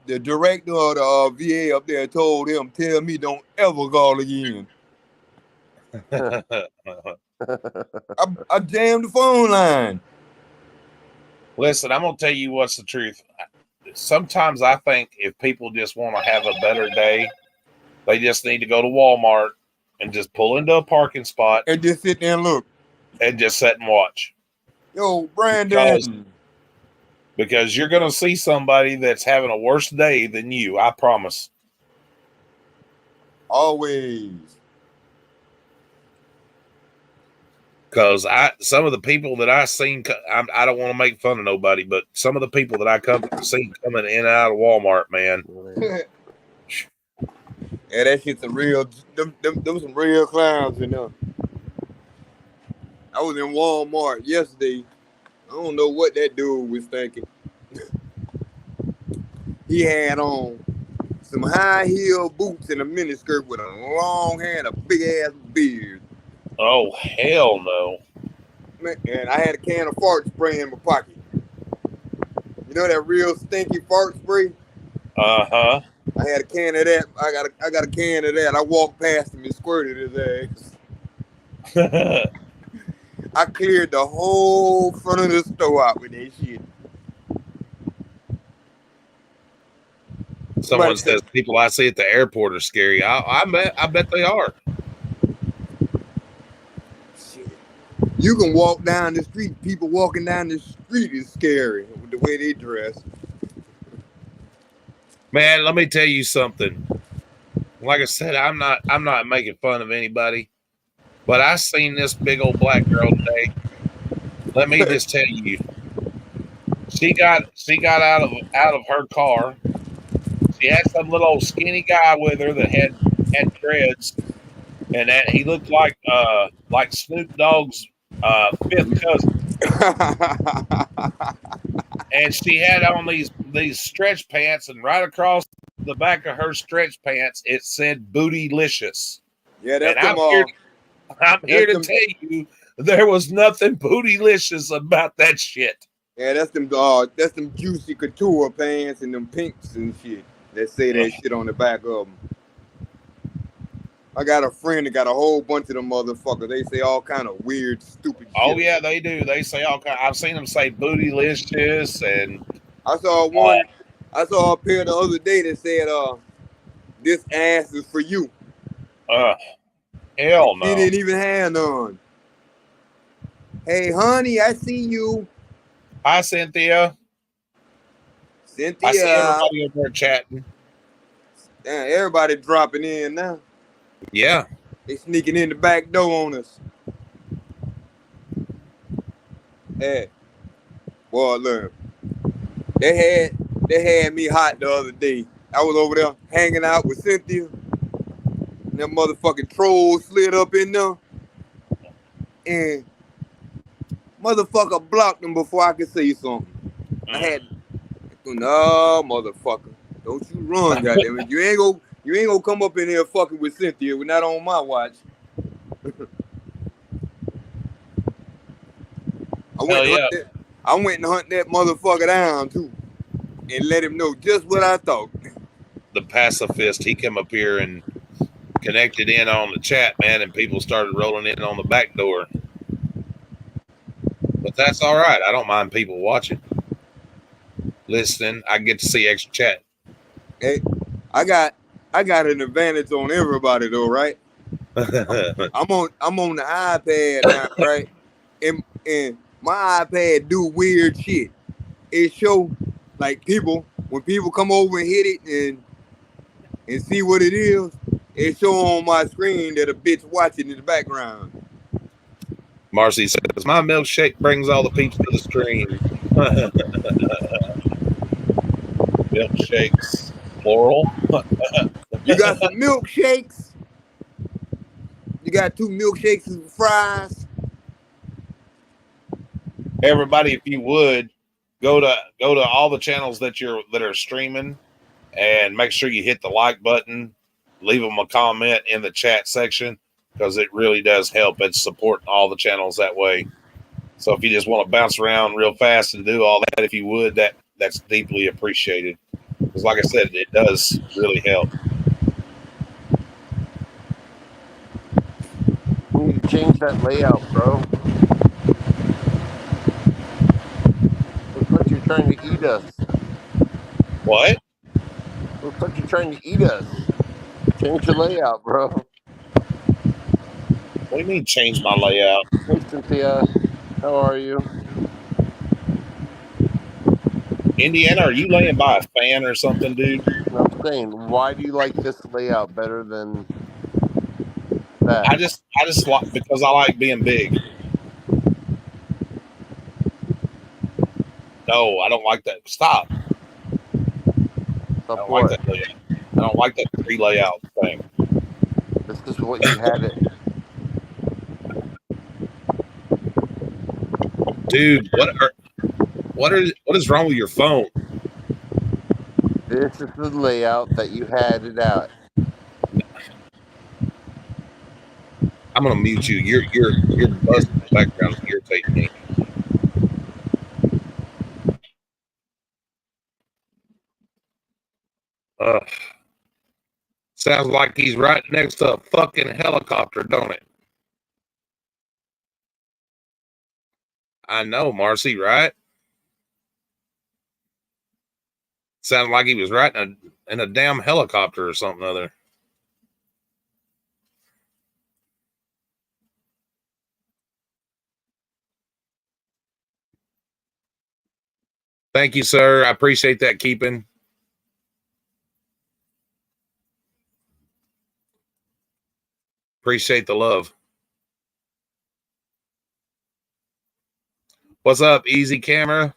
the director of the VA up there told him, "Tell me don't ever call again." I jammed the phone line. Listen, I'm gonna tell you what's the truth. Sometimes I think if people just want to have a better day, they just need to go to Walmart and just pull into a parking spot and just sit there and look and just sit and watch. Yo, Brandon. Because you're going to see somebody that's having a worse day than you, I promise. Always. Because some of the people that I seen, I don't want to make fun of nobody, but some of the people that I seen coming in and out of Walmart, man. Yeah, that shit's a real. Them some real clowns in there. I was in Walmart yesterday. I don't know what that dude was thinking. He had on some high heel boots and a miniskirt with a long hair and a big ass beard. Oh hell no! Man, and I had a can of fart spray in my pocket. You know that real stinky fart spray? Uh-huh. I had a can of that. I got a can of that. I walked past him and squirted his ass. I cleared the whole front of the store out with that shit. Someone says people I see at the airport are scary. I bet they are. Shit. You can walk down the street. People walking down the street is scary with the way they dress. Man, let me tell you something. Like I said, I'm not making fun of anybody, but I seen this big old black girl today. Let me just tell you, she got out of her car. She had some little old skinny guy with her that had dreads, and that he looked like Snoop Dogg's fifth cousin. And she had on these stretch pants, and right across the back of her stretch pants, it said "Bootylicious." Yeah, that's and I'm here to tell you, there was nothing bootylicious about that shit. Yeah, that's them juicy couture pants and them pinks and shit that say that shit on the back of them. I got a friend that got a whole bunch of them motherfuckers. They say all kind of weird, stupid shit. Oh yeah, they do. They say all kind. I've seen them say bootylicious, and I saw one. I saw a pair the other day that said, "This ass is for you." Hell no. He didn't even have none. Hey, honey, I see you. Hi, Cynthia. I see everybody over there chatting. Damn, everybody dropping in now. Yeah. They sneaking in the back door on us. Hey, boy, look. They had me hot the other day. I was over there hanging out with Cynthia. And that motherfucking troll slid up in there. And motherfucker blocked him before I could say something. I had, no, motherfucker. Don't you run, goddammit. You ain't gonna come up in here fucking with Cynthia. We're not on my watch. I went and hunt that motherfucker down too, and let him know just what I thought. The pacifist, he came up here and connected in on the chat, man, and people started rolling in on the back door. But that's all right. I don't mind people watching, listening. I get to see extra chat. Hey, I got an advantage on everybody though, right? I'm on the iPad now, right? And my iPad do weird shit. It show like when people come over and hit it and see what it is, it show on my screen that a bitch watching in the background. Marcy says, my milkshake brings all the peeps to the stream. Milkshakes, plural. You got some milkshakes? You got 2 milkshakes and fries? Everybody, if you would, go to all the channels that are streaming, and make sure you hit the like button. Leave them a comment in the chat section, because it really does help. It's supporting all the channels that way. So if you just want to bounce around real fast and do all that, if you would, that's deeply appreciated. Because, like I said, it does really help. You need to change that layout, bro. Looks like you're trying to eat us. What? Looks like you're trying to eat us. Change your layout, bro. What do you mean change my layout? Hey, Cynthia. How are you? Indiana, are you laying by a fan or something, dude? I'm saying, why do you like this layout better than that? I just like because I like being big. No, I don't like that. Stop. I Stop don't like what? that layout. I don't like that tree layout thing. This is what you had it. Dude, what is wrong with your phone? This is the layout that you had it out. I'm gonna mute you. Your buzz in the background is irritating me. Uh, sounds like he's right next to a fucking helicopter, don't it? I know, Marcy, right? Sounded like he was right in a damn helicopter or something other. Thank you, sir. I appreciate that, Keeping. Appreciate the love. What's up, Easy Camera?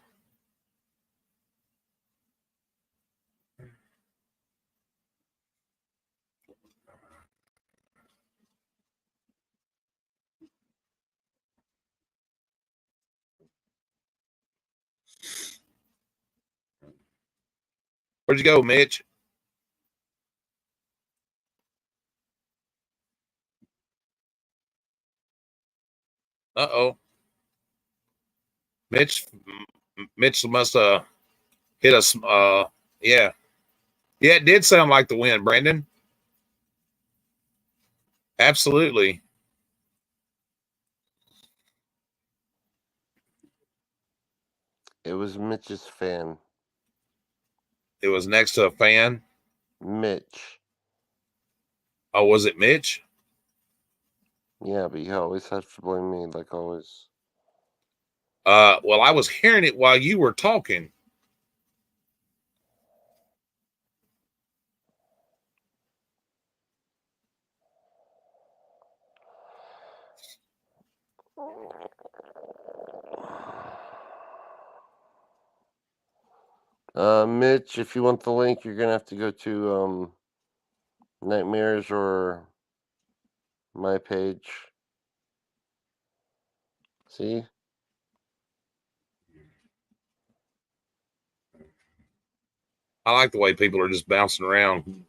Where'd you go, Mitch? Uh-oh. Mitch Mitch must hit us yeah. Yeah, it did sound like the wind, Brandon. Absolutely. It was Mitch's fan. It was next to a fan. Mitch. Oh, was it Mitch? Yeah, but you always have to blame me, like always. Well, I was hearing it while you were talking. Mitch, if you want the link, you're gonna have to go to Nightmares or my page. See? I like the way people are just bouncing around.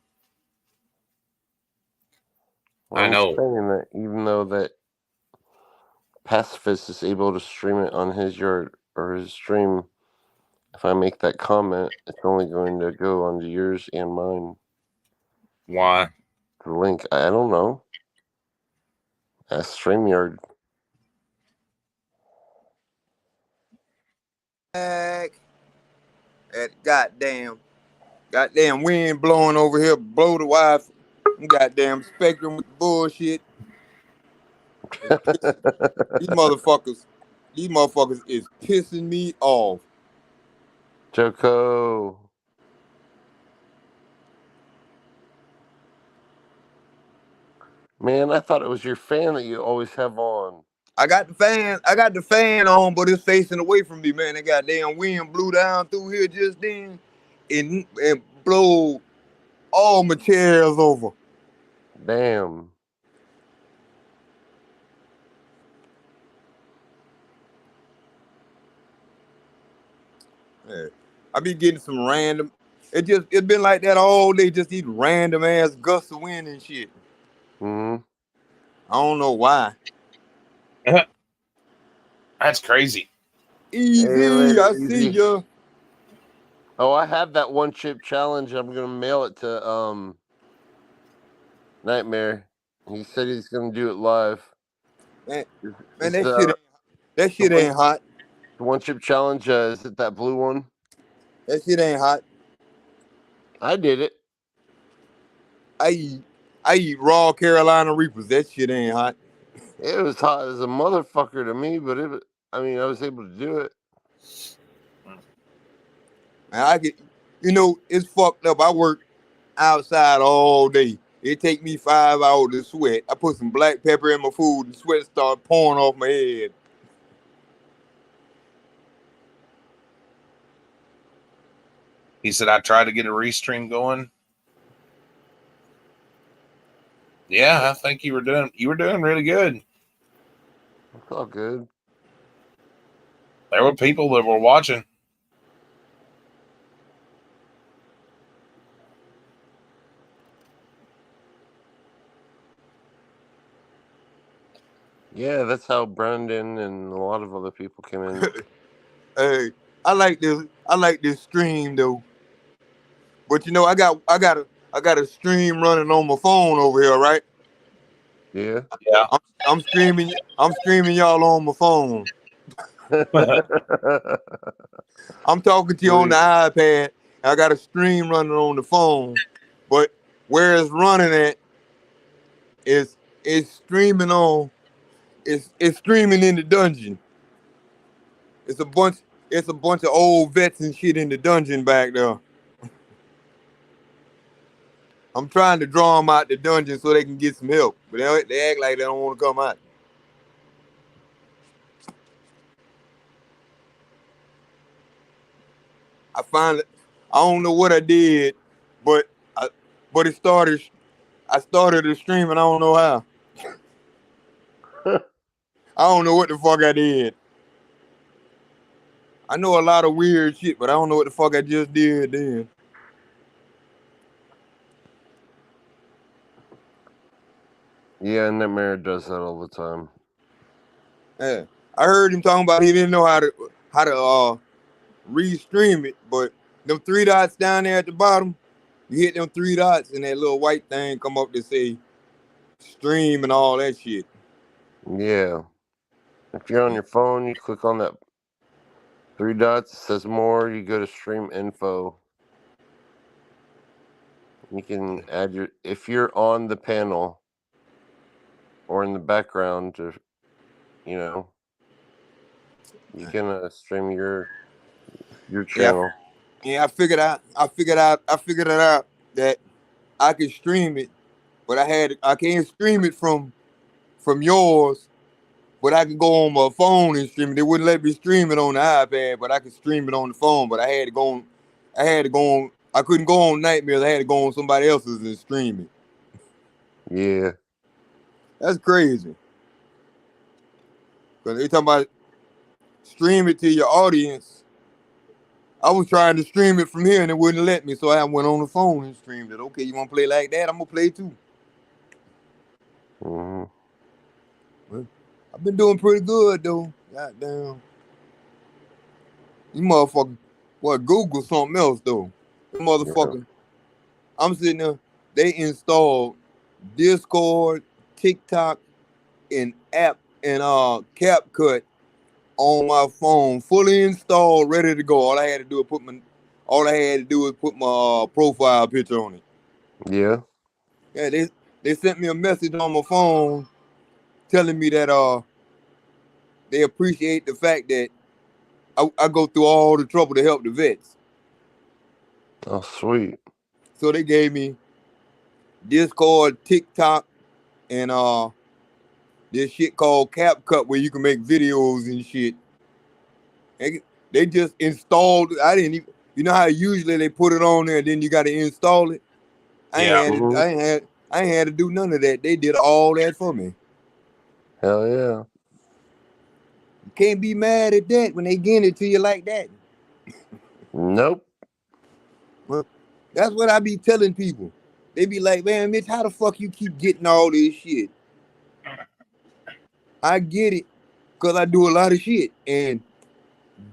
Well, I I'm just know. saying that even though that Pacifist is able to stream it on his yard or his stream, if I make that comment, it's only going to go onto yours and mine. Why? The link, I don't know. Ask StreamYard. That goddamn wind blowing over here, blow the wife. Goddamn spectrum with bullshit. These motherfuckers, these motherfuckers is pissing me off. Joko. Man, I thought it was your fan that you always have on. I got the fan on, but it's facing away from me, man. That goddamn wind blew down through here just then and blow all my chairs over. Damn. Yeah. I be getting some random. It's been like that all day. Just these random ass gusts of wind and shit. Mm-hmm. I don't know why. That's crazy. Hey, Easy, later, I see Easy. ya. Oh, I have that one chip challenge. I'm gonna mail it to Nightmare. He said he's gonna do it live. Man, It's that the shit ain't hot. The one chip challenge. Is it that blue one? That shit ain't hot. I did it. I eat raw Carolina Reapers. That shit ain't hot. It was hot as a motherfucker to me, but I was able to do it. And it's fucked up. I work outside all day. It take me 5 hours to sweat. I put some black pepper in my food and sweat start pouring off my head. He said, I tried to get a restream going. Yeah, I think you were doing really good. It's all good. There were people that were watching. Yeah, that's how Brandon and a lot of other people came in. Hey, I like this stream though. But I got a stream running on my phone over here, right? Yeah. Yeah. I'm streaming y'all on my phone. I'm talking to you on the iPad. I got a stream running on the phone, but where it's running at is streaming on. It's streaming in the dungeon. It's a bunch of old vets and shit in the dungeon back there. I'm trying to draw them out the dungeon so they can get some help, but they act like they don't want to come out. I don't know what I did, but it started. I started the stream and I don't know how. I don't know what the fuck I did. I know a lot of weird shit, but I don't know what the fuck I just did then. Yeah, Nightmare does that all the time. Yeah. I heard him talking about he didn't know how to restream it, but them 3 dots down there at the bottom, you hit them 3 dots and that little white thing come up to say stream and all that shit. Yeah. If you're on your phone, you click on that 3 dots, it says more, you go to stream info. You can add if you're on the panel or in the background, you can stream your channel. Yeah, I figured it out that I could stream it, but I can't stream it from yours, but I could go on my phone and stream it. They wouldn't let me stream it on the iPad, but I could stream it on the phone. But I had to go on. I couldn't go on Nightmares. I had to go on somebody else's and stream it. Yeah. That's crazy. Because they talking about stream it to your audience. I was trying to stream it from here and it wouldn't let me, so I went on the phone and streamed it. Okay, you want to play like that? I'm gonna play too. Mm-hmm. Well, I've been doing pretty good though. Goddamn. You motherfucker, Google something else though. You motherfucker, Yeah. I'm sitting there. They installed Discord, TikTok, and app and CapCut on my phone, fully installed, ready to go. All I had to do was put my profile picture on it. Yeah. Yeah, they sent me a message on my phone telling me that they appreciate the fact that I go through all the trouble to help the vets. Oh, sweet. So they gave me Discord, TikTok, and this shit called CapCut where you can make videos and shit. And they just installed. I didn't even. You know how usually they put it on there, and then you got to install it. Yeah. I ain't had to do none of that. They did all that for me. Hell yeah. You can't be mad at that when they get it to you like that. Nope. Well, that's what I be telling people. They be like, man, Mitch, how the fuck you keep getting all this shit? I get it, because I do a lot of shit. And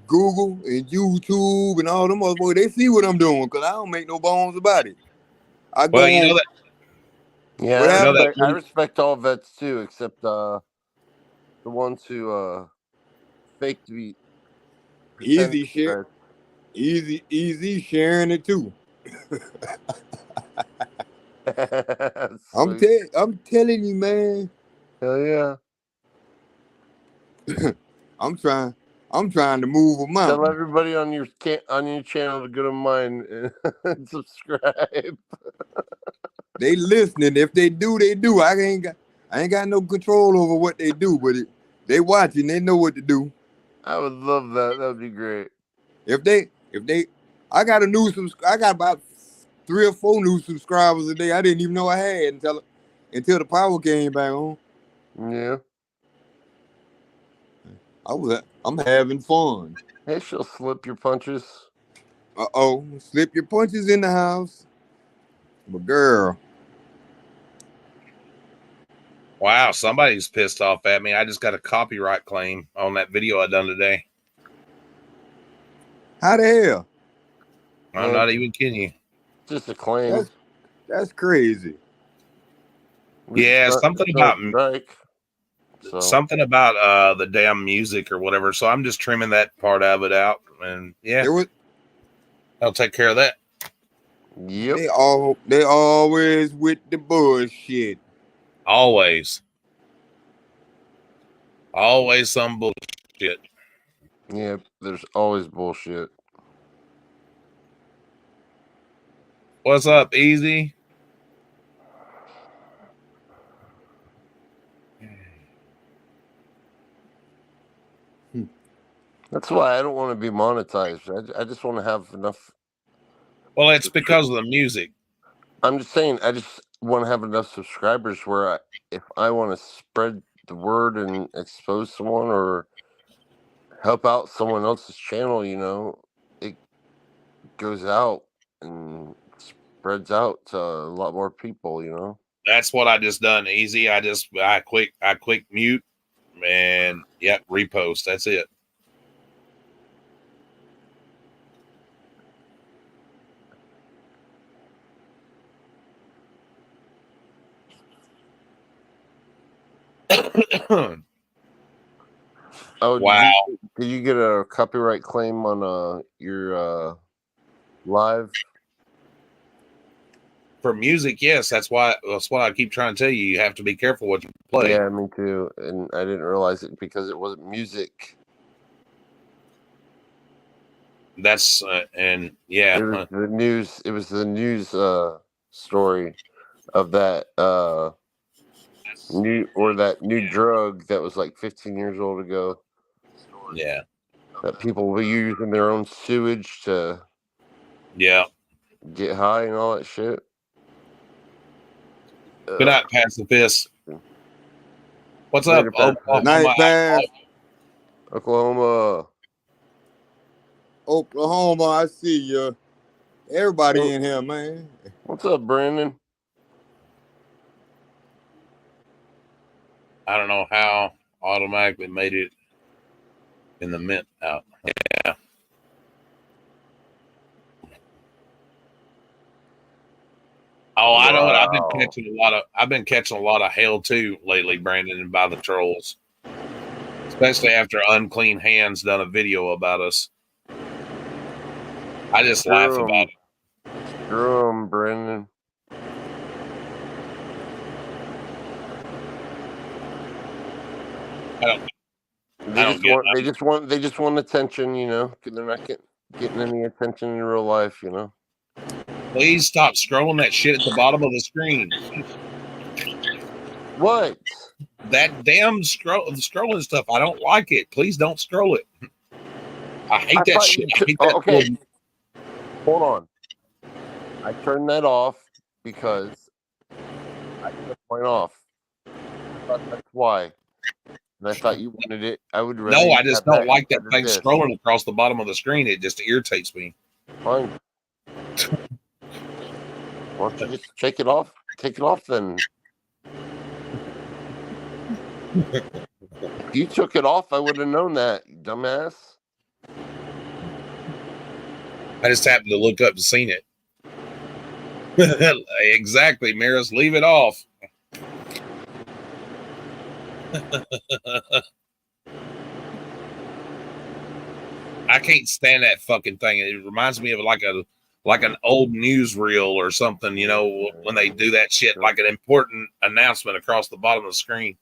Google and YouTube and all them other boys, they see what I'm doing because I don't make no bones about it. I go Well, you on. know that. Yeah, What happened? I respect all vets too, except the ones who fake to be pretend Easy share, vets. easy sharing it too. Sweet. I'm telling you, man. Hell yeah. I'm trying to move a Tell mountain. everybody on your channel to go to mine and subscribe. They listening. If they do, they do. I ain't got no control over what they do, but they watching. They know what to do. I would love that. That would be great. If they, I got I got about 3 or 4 new subscribers a day. I didn't even know I had until the power came back on. Yeah. I'm having fun. Hey, she'll slip your punches. Slip your punches in the house, but girl. Wow, somebody's pissed off at me. I just got a copyright claim on that video I done today. How the hell? I'm not even kidding you. Just a claim. That's crazy. Yeah, something about strike. So. Something about the damn music or whatever. So I'm just trimming that part of it out, and yeah, I'll take care of that. Yep. They always with the bullshit. Always some bullshit. Yeah, there's always bullshit. What's up, Easy? That's why I don't want to be monetized. I just want to have enough. Well, it's because of the music. I'm just saying, I just want to have enough subscribers where if I want to spread the word and expose someone or help out someone else's channel, it goes out and spreads out to a lot more people, That's what I just done, Easy. I quick mute and repost. That's it. Oh, wow. Did you get a copyright claim on your live? For music, yes. That's what I keep trying to tell you. You have to be careful what you play. Yeah, me too. And I didn't realize it because it wasn't music. That's and yeah. It was the news. It was the news story of that new drug that was like 15 years old ago. Yeah. That people were using their own sewage to get high and all that shit. Good night, pacifist. What's up, Oklahoma? Oklahoma, I see you. Everybody in here, man. What's up, Brandon? I don't know how automatically made it in the mint out. Yeah. Oh, I know. I've been catching a lot of hell too lately, Brandon, and by the trolls, especially after Unclean Hands done a video about us. I just laugh about it. Screw 'em, Brandon. They just want attention, They're not getting any attention in real life, Please stop scrolling that shit at the bottom of the screen. What? That damn scrolling stuff. I don't like it. Please don't scroll it. I hate that shit. Okay. Hold on. I turned that off because I took mine off. I thought that's why. And I thought you wanted it. I would rather. No, I just don't like that thing scrolling across the bottom of the screen. It just irritates me. Fine. Why don't you just take it off? Take it off then. If you took it off, I would have known that, you dumbass. I just happened to look up and seen it. Exactly, Maris. Leave it off. I can't stand that fucking thing. It reminds me of like an old newsreel or something, you know, when they do that shit, like an important announcement across the bottom of the screen.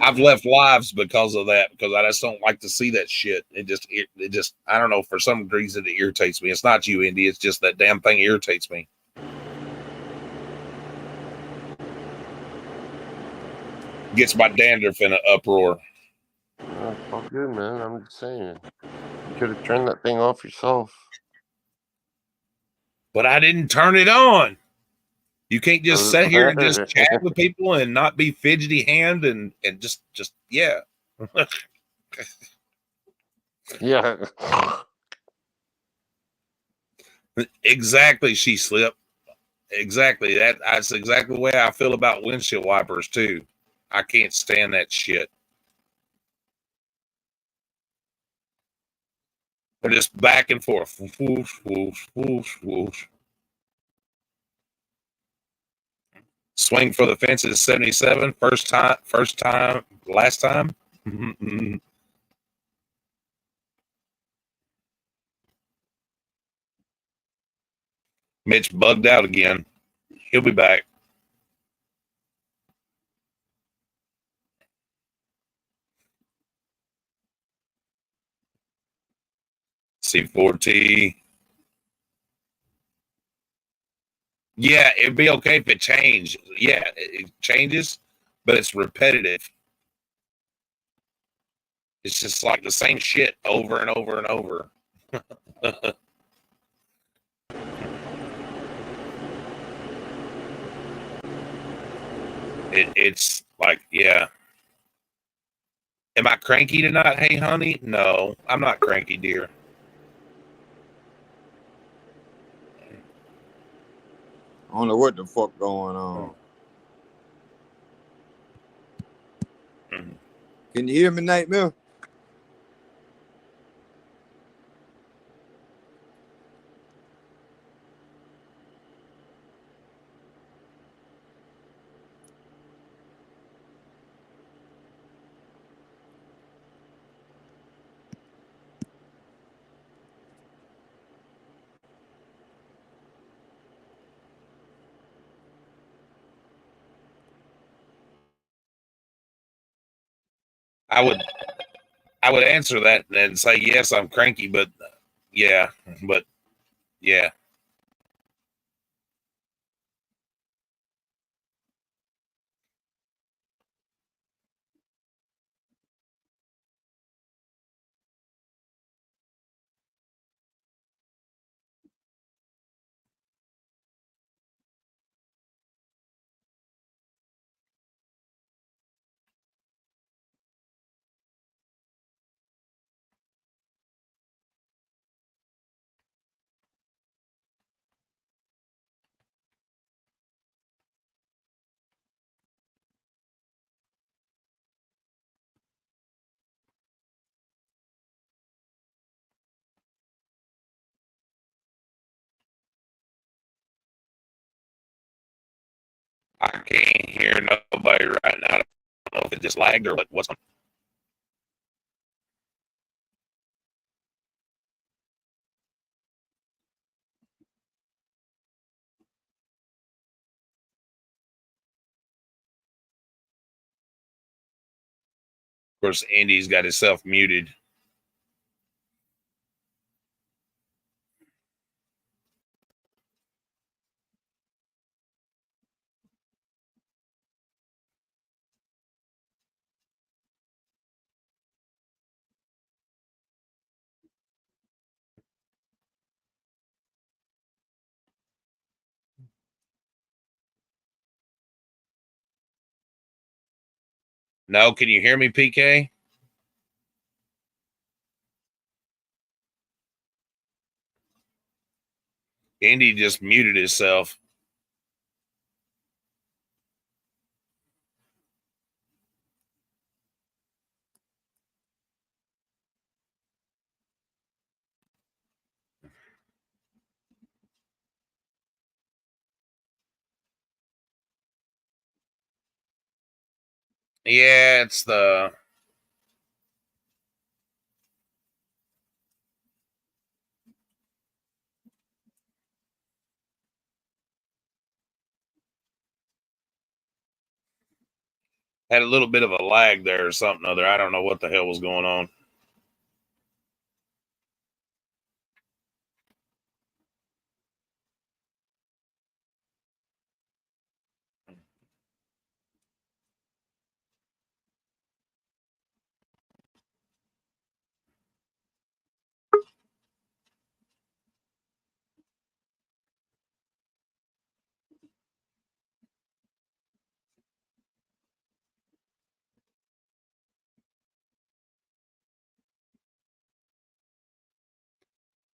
I've left lives because of that, because I just don't like to see that shit. It just I don't know, for some reason it irritates me. It's not you, Indy. It's just that damn thing irritates me. Gets my dandruff in an uproar. It's all good, man. I'm just saying. You could have turned that thing off yourself. But I didn't turn it on. You can't just sit here and just chat with people and not be fidgety hand and just yeah. Yeah. Exactly, she slipped. Exactly. That's exactly the way I feel about windshield wipers too. I can't stand that shit. They're just back and forth. Whoosh, whoosh, whoosh, whoosh. Swing for the fences 77. First time, last time. Mitch bugged out again. He'll be back. C4T. Yeah, it'd be okay if it changed. Yeah, it changes, but it's repetitive. It's just like the same shit over and over and over. It's like, yeah. Am I cranky tonight? Hey, honey? No, I'm not cranky, dear. I don't know what the fuck going on. Mm-hmm. Can you hear me, Nightmare? I would answer that and say yes, I'm cranky, but yeah, but yeah. I can't hear nobody right now. I don't know if it just lagged or what's on. Of course, Andy's got himself muted. No, can you hear me, PK? Andy just muted himself. Yeah, it's the had a little bit of a lag there or something other. I don't know what the hell was going on.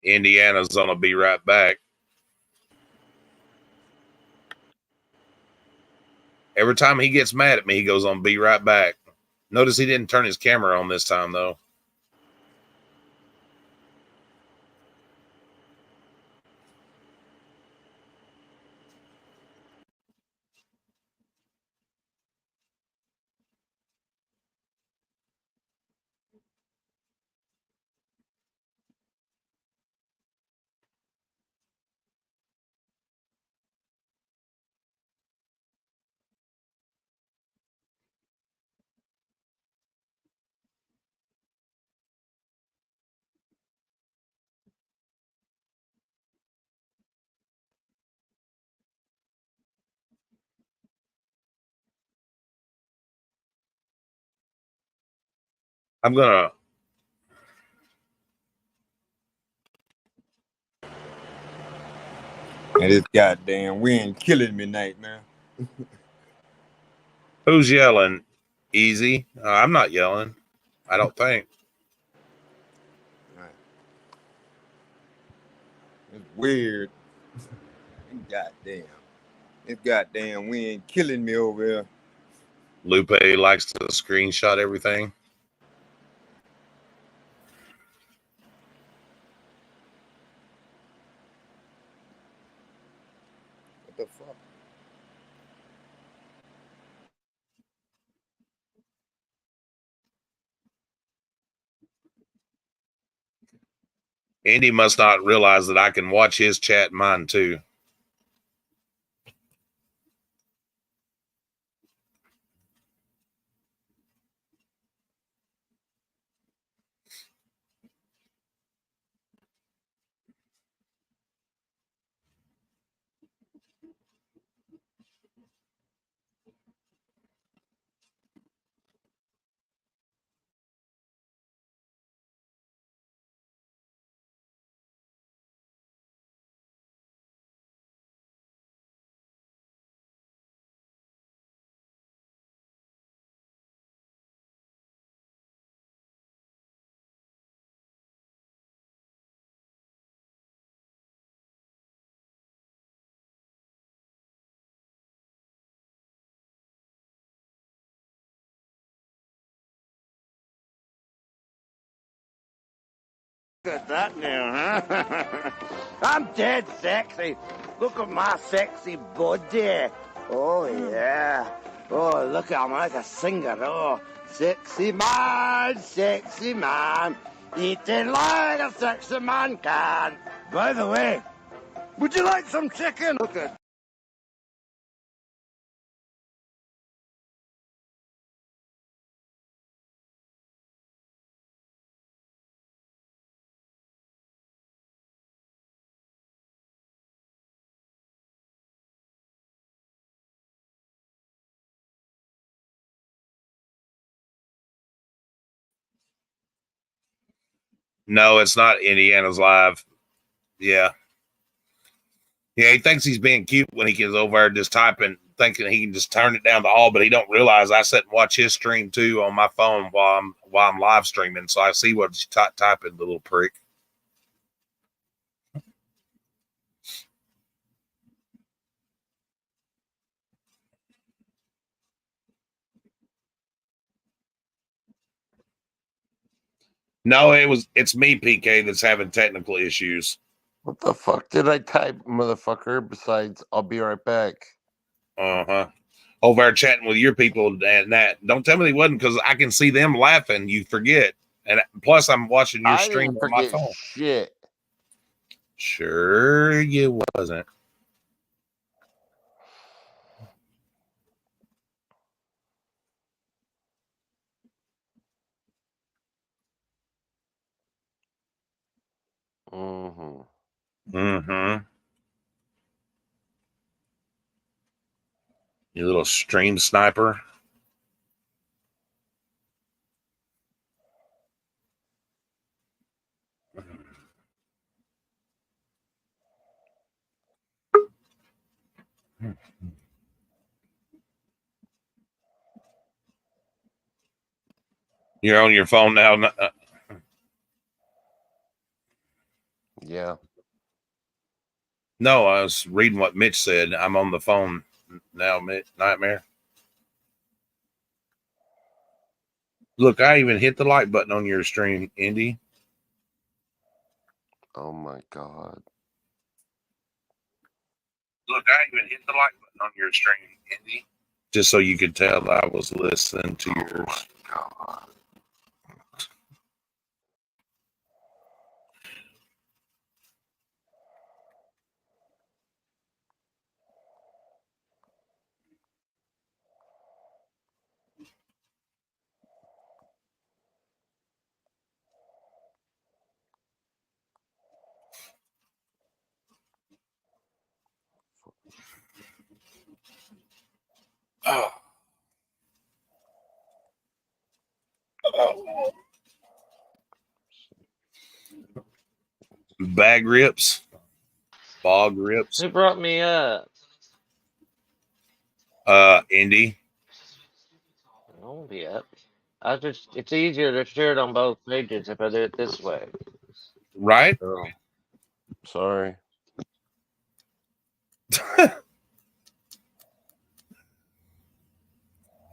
Indiana's gonna be right back. Every time he gets mad at me, he goes on "Be right back." Notice he didn't turn his camera on this time though. I'm gonna. And this goddamn wind killing me night, man. Who's yelling? Easy. I'm not yelling. I don't think. It's weird. Goddamn. This goddamn wind killing me over here. Lupe likes to screenshot everything. What the fuck? Andy must not realize that I can watch his chat and mine too. Look at that now, huh? I'm dead sexy. Look at my sexy body. Oh, yeah. Oh, look, I'm like a singer. Oh, sexy man, eating like a sexy man can. By the way, would you like some chicken? Look at No, it's not Indiana's live. Yeah. Yeah, he thinks he's being cute when he gets over there just typing, thinking he can just turn it down to all, but he don't realize I sit and watch his stream too on my phone while I'm live streaming, so I see what he's typing, the little prick. No, it's me, PK, that's having technical issues. What the fuck did I type, motherfucker? Besides, I'll be right back. Uh-huh. over there chatting with your people and that. Don't tell me they wasn't, because I can see them laughing. You forget. And plus, I'm watching your I stream didn't on my forget phone. shit. Sure you wasn't. Mm-hmm. Mm-hmm. You little stream sniper. You're on your phone now. Yeah. No, I was reading what Mitch said. I'm on the phone now, Mitch. Nightmare. Look, I even hit the like button on your stream, Indy. Oh my god. Look, I even hit the like button on your stream, Indy. Just so you could tell I was listening to yours. God. Oh. Oh. Bag rips. Bog rips. Who brought me up? Indy. I won't be up. It's easier to share it on both pages if I do it this way. Right? Oh. Sorry.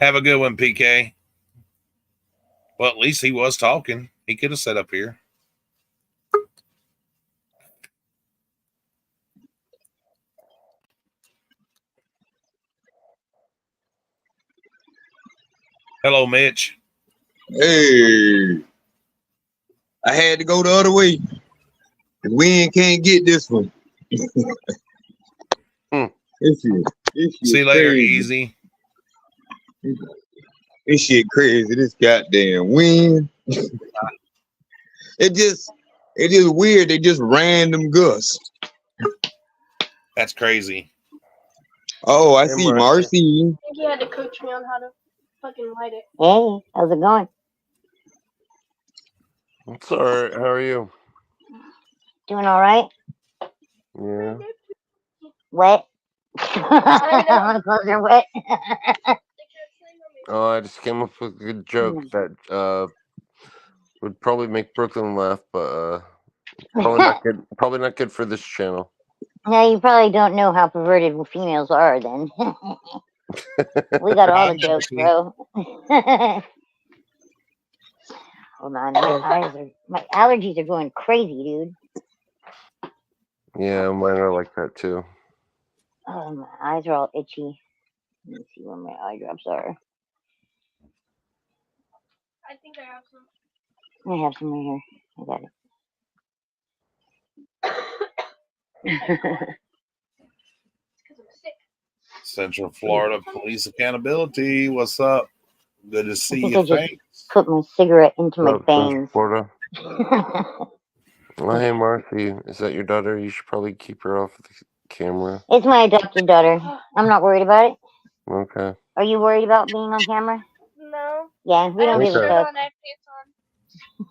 Have a good one, PK. Well, at least he was talking. He could have sat up here. Hello, Mitch. Hey, I had to go the other way. The wind can't get this one. This shit See you later, crazy. easy. This shit crazy. This goddamn wind. It just weird. They just random gusts. That's crazy. Oh, I Hey, see, Marcy. Marcy. I think you had to coach me on how to fucking light it. Hey, how's it going? It's alright. How are you? Doing all right? Yeah. Wet? My clothes are wet. Oh, I just came up with a good joke that would probably make Brooklyn laugh, but probably not good. Probably not good for this channel. No, you probably don't know how perverted females are. Then we got all the jokes, bro. Hold on, my allergies are going crazy, dude. Yeah, mine are like that too. Oh, my eyes are all itchy. Let me see where my eye drops are. I think I have some. I have some right here. I got it. Because I'm sick. Central Florida Police Accountability. What's up? Good to I see think you. I just Thanks. put my cigarette into my What's up, Central veins. Florida? Oh, hey, Marcy. Is that your daughter? You should probably keep her off the camera. It's my adopted daughter. I'm not worried about it. Okay. Are you worried about being on camera? No. Yeah, we don't I have give a a shirt fuck. on, I have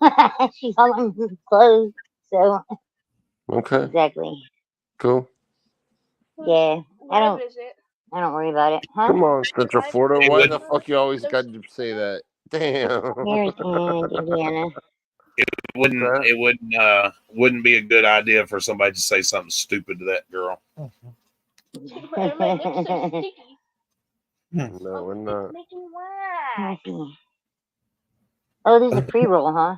pants on. She's all on clothes, so Okay. exactly. Cool. Yeah, What tribe is it? I don't worry about it, huh? Come on, Central Tribe? Florida. It Why would the fuck you always got to say that? Damn. Here's Indiana. that? wouldn't be a good idea for somebody to say something stupid to that girl. But my lips are sticky. No, we're not. It's making wax. Oh, this is a pre-roll, huh?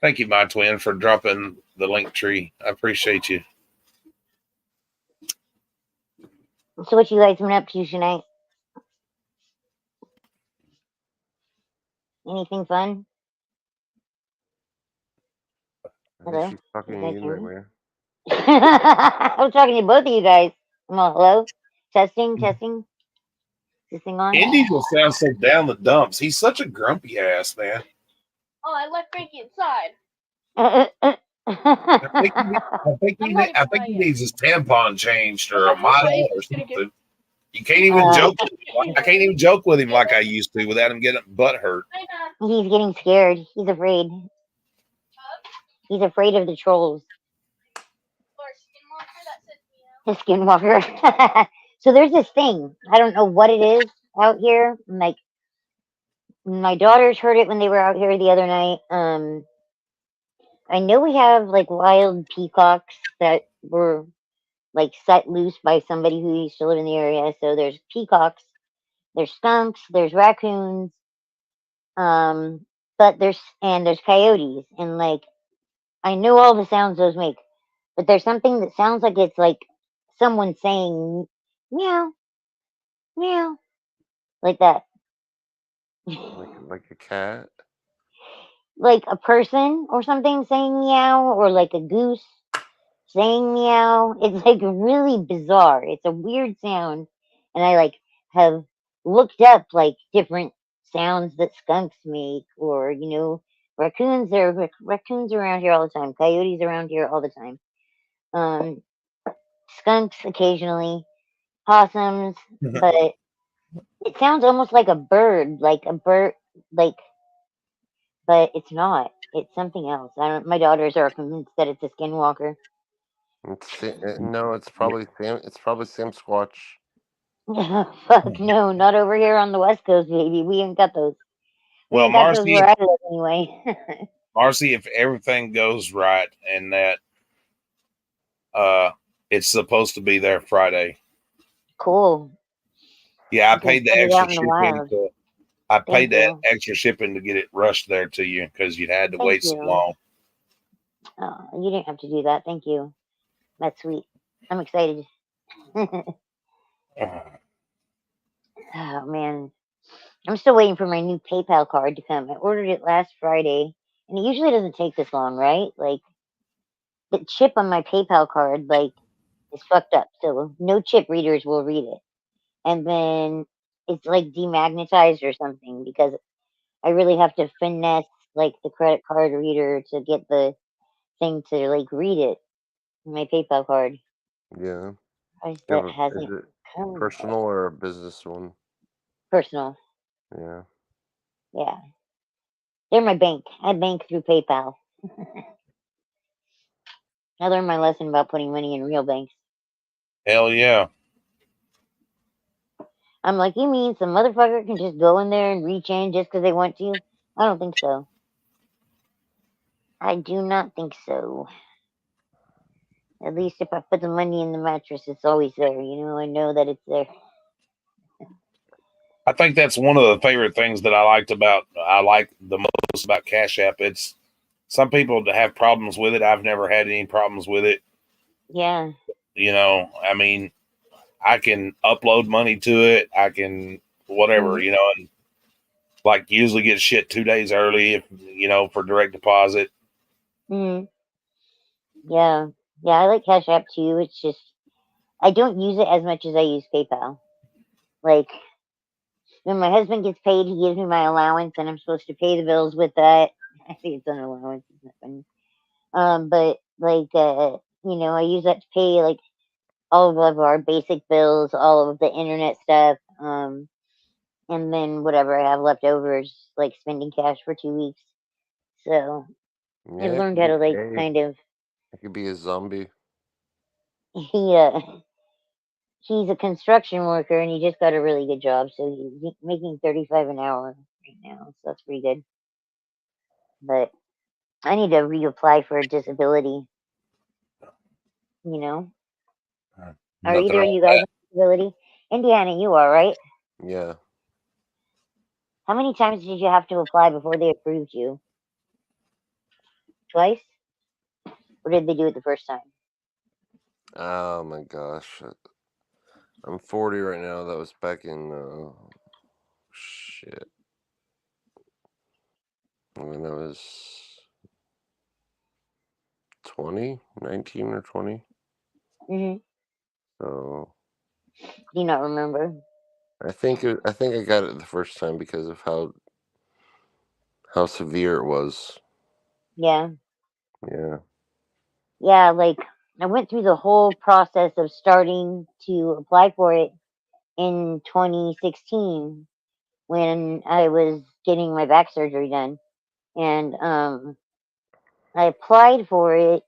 Thank you, my twin, for dropping the link tree. I appreciate you. So what you guys been up to tonight? Anything fun? I think Hello? she's talking You to guys you, hear me? Nightmare. I'm talking to both of you guys. Well, hello? Testing, testing. Is this thing on? Indy just sounds so down the dumps. He's such a grumpy ass, man. Oh, I left Frankie inside. I think I'm not I even think high he yet. needs his tampon changed or I a feel like model he's or just gonna get. something. You can't even joke. You I know, can't even joke with him like I used to without him getting butt hurt. He's getting scared. He's afraid. He's afraid of the trolls. The skinwalker. So there's this thing. I don't know what it is out here. Like my daughters heard it when they were out here the other night. I know we have like wild peacocks that were like set loose by somebody who used to live in the area. So there's peacocks, there's skunks, there's raccoons, um, but there's coyotes, and like I know all the sounds those make, but there's something that sounds like it's like someone saying meow, meow, like that. Like a cat. Like a person or something saying meow, or like a goose saying meow. It's like really bizarre. It's a weird sound, and I like have looked up like different sounds that skunks make, or raccoons. There are raccoons around here all the time. Coyotes around here all the time. Um, Skunks occasionally, possums, but it sounds almost like a bird, like, but it's not. It's something else. I don't. My daughters are convinced that it's a skinwalker. No, it's probably Sam. It's probably Sam Squatch. Fuck no, not over here on the West Coast, baby. We ain't got those. We Well, ain't got those Marcy, where I live anyway. Marcy, if everything goes right and that uh it's supposed to be there Friday. Cool. Yeah, I You can paid the spread it extra out in the shipping wild. to I paid Thank that you. extra shipping to get it rushed there to you because you'd had to Thank wait so you. long. Oh, you didn't have to do that. Thank you. That's sweet. I'm excited. Oh man, I'm still waiting for my new PayPal card to come. I ordered it last Friday, and it usually doesn't take this long, right? Like the chip on my PayPal card, like is fucked up, so no chip readers will read it, and then it's like demagnetized or something because I really have to finesse like the credit card reader to get the thing to like read it. My PayPal card. Yeah. Price Do you that have is hasn't it come yet. personal or a business one? Personal. Yeah. Yeah. They're my bank. I bank through PayPal. I learned my lesson about putting money in real banks. Hell yeah. I'm like, you mean some motherfucker can just go in there and reach in just because they want to? I don't think so. I do not think so. At least if I put the money in the mattress, it's always there. I know that it's there. I think that's one of the favorite things that I like the most about Cash App. It's some people that have problems with it. I've never had any problems with it. Yeah. I mean, I can upload money to it. I can whatever, Mm-hmm. and like usually get shit 2 days early if for direct deposit. Mm-hmm. Yeah. Yeah, I like Cash App too. It's just, I don't use it as much as I use PayPal. Like, when my husband gets paid, he gives me my allowance, and I'm supposed to pay the bills with that. I think it's an allowance. It's not funny. But like, I use that to pay like all of our basic bills, all of the internet stuff, and then whatever I have left over is like spending cash for 2 weeks. So I've Yeah. learned how to like Hey, kind of. it could be a zombie. He he's a construction worker, and he just got a really good job, so he's making 35 an hour right now. So that's pretty good. But I need to reapply for a disability. You know, are Nothing either of wrong you with guys that. on disability? Indiana, you are, right? Yeah. How many times did you have to apply before they approved you? Twice? Or did they do it the first time? Oh my gosh. I'm 40 right now. That was back in shit. When I was 20, 19 or 20. Mm-hmm. So Do you not remember? I think I got it the first time because of how severe it was. Yeah. Yeah. Yeah, like I went through the whole process of starting to apply for it in 2016 when I was getting my back surgery done. And I applied for it,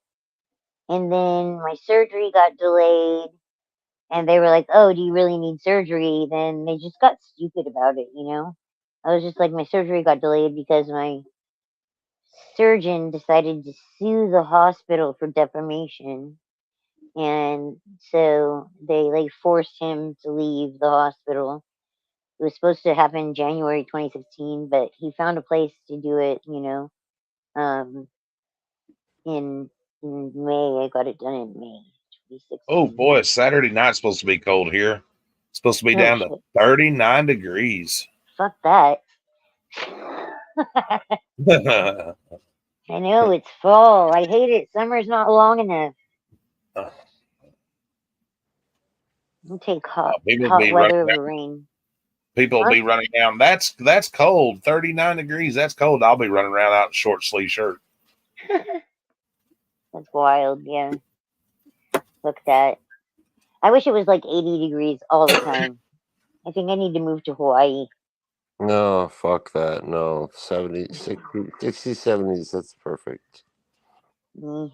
and then my surgery got delayed, and they were like, "Oh, do you really need surgery?" Then they just got stupid about it, you know? I was just like, my surgery got delayed because my surgeon decided to sue the hospital for defamation. And so they like forced him to leave the hospital. It was supposed to happen January 2016, but he found a place to do it, um, in May. I got it done in May Oh 2016. boy, Saturday night's supposed to be cold here. It's supposed to be Oh down to shit! 39 degrees. Fuck that. People I know it's fall. I hate it. Summer's not long enough. I'll take hot be running. weather over rain. People will What? be running down. That's cold. 39 degrees. That's cold. I'll be running around out in short sleeve shirt. That's wild. Yeah. Look at that. I wish it was like 80 degrees all the time. I think I need to move to Hawaii. No, fuck that. No. 70, 60, 60, 70s, that's perfect. Mm,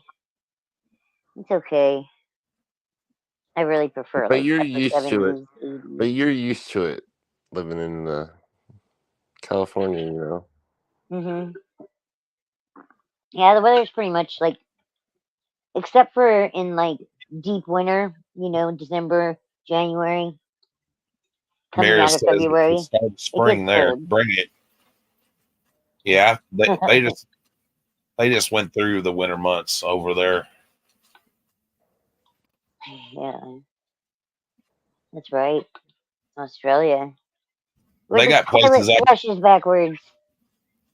it's okay. I really prefer But like you're upper used to it. 70s, 80s. But you're used to it living in California, you know. Hmm. Yeah, the weather's pretty much like, except for in like deep winter, December, January, coming Mira out of says if it February, starts it gets spring there, cold. bring it. Yeah, they just went through the winter months over there. Yeah, that's right. Australia, where They the got toilet places out flushes backwards.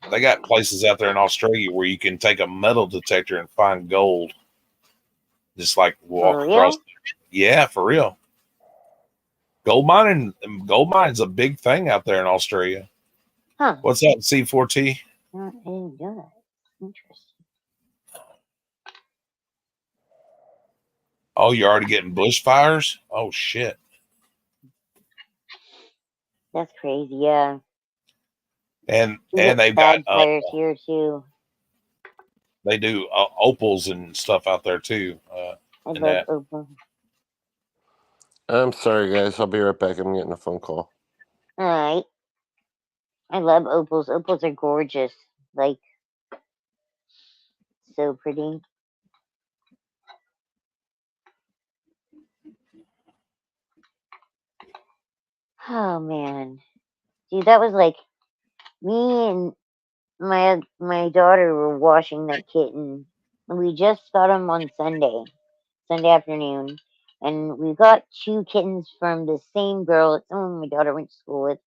they got places out there in Australia where you can take a metal detector and find gold. Just like For walk across. real? Yeah, for real. Gold mining's a big thing out there in Australia. Huh. What's that, C4T? I didn't know that. Interesting. Oh, you're already getting bushfires? Oh shit. That's crazy. Yeah. And We and get they've got bad fires here too. they do opals and stuff out there too. I And love that opals. I'm sorry, guys. I'll be right back. I'm getting a phone call. All right. I love opals. Opals are gorgeous. Like, so pretty. Oh man. Dude, that was like me and my daughter were washing that kitten. We just got him on Sunday afternoon, and we got two kittens from the same girl that someone my daughter went to school with,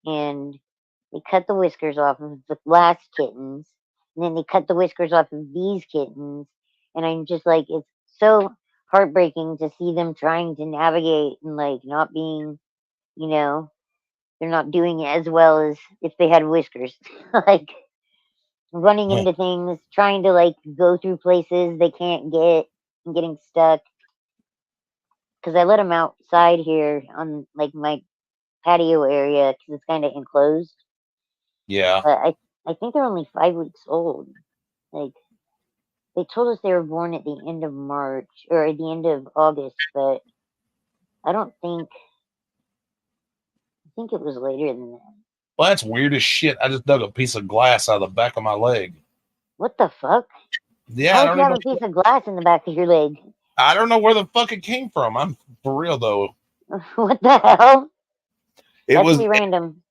and they cut the whiskers off of the last kittens, and then they cut the whiskers off of these kittens, and I'm just like, it's so heartbreaking to see them trying to navigate and like not being, you know, they're not doing it as well as if they had whiskers. Like running into things, trying to like go through places they can't get and getting stuck. Because I let them outside here on like my patio area because it's kind of enclosed. yeah. But I think they're only 5 weeks old. Like they told us they were born at the end of March or at the end of August, but I don't think. I think it was later than that. Well, that's weird as shit. I just dug a piece of glass out of the back of my leg. What the fuck? Yeah, Why would you have a piece of glass in the back of your leg? I don't know where the fuck it came from. I'm for real though. What the hell? It That's was pretty random.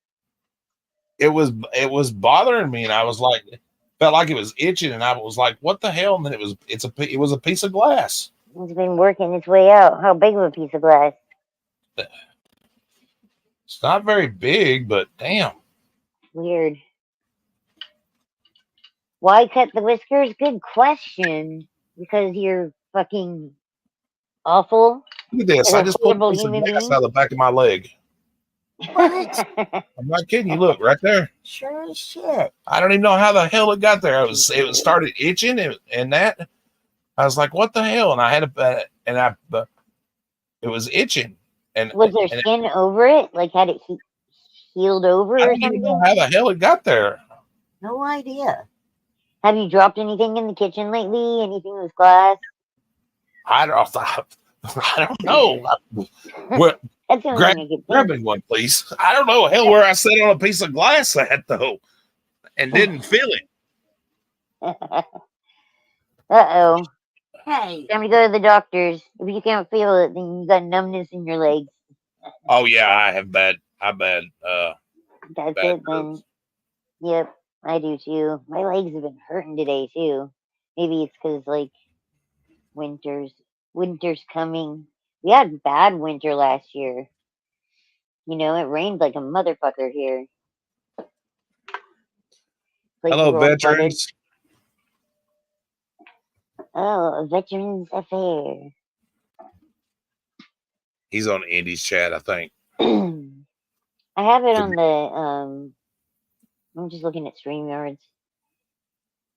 it was bothering me, and I was like, Felt like it was itching, and I was like, "What the hell?" And then it was a piece of glass. It's been working its way out. How big of a piece of glass? It's not very big, but damn. Weird. Why cut the whiskers? Good question. Because you're fucking awful Look at this. as I a just pulled a horrible piece of human glass being. out of the back of my leg. What? I'm not kidding you. Look right there. Sure as shit. I don't even know how the hell it got there. It started itching and that. I was like, "What the hell?" And I had it was itching, and Was there and skin over it? Like, had it healed over I or don't even know something? how the hell it got there. No idea. Have you dropped anything in the kitchen lately? Anything with glass? I don't. I don't know. What? That's the only thing I could Grab think. me one, please. I don't know hell where I sat on a piece of glass at though, and didn't feel it. Uh-oh. Hey, Time to go to the doctors. If you can't feel it, then you got numbness in your legs. Oh yeah, I have bad. That's Bad it then. Yep, I do too. My legs have been hurting today too. Maybe it's because like winter's coming. We had bad winter last year. You know, it rained like a motherfucker here. Places Hello, were all flooded. veterans. Oh, a veterans affair. He's on Indy's chat, I think. I have it on the I'm just looking at StreamYards.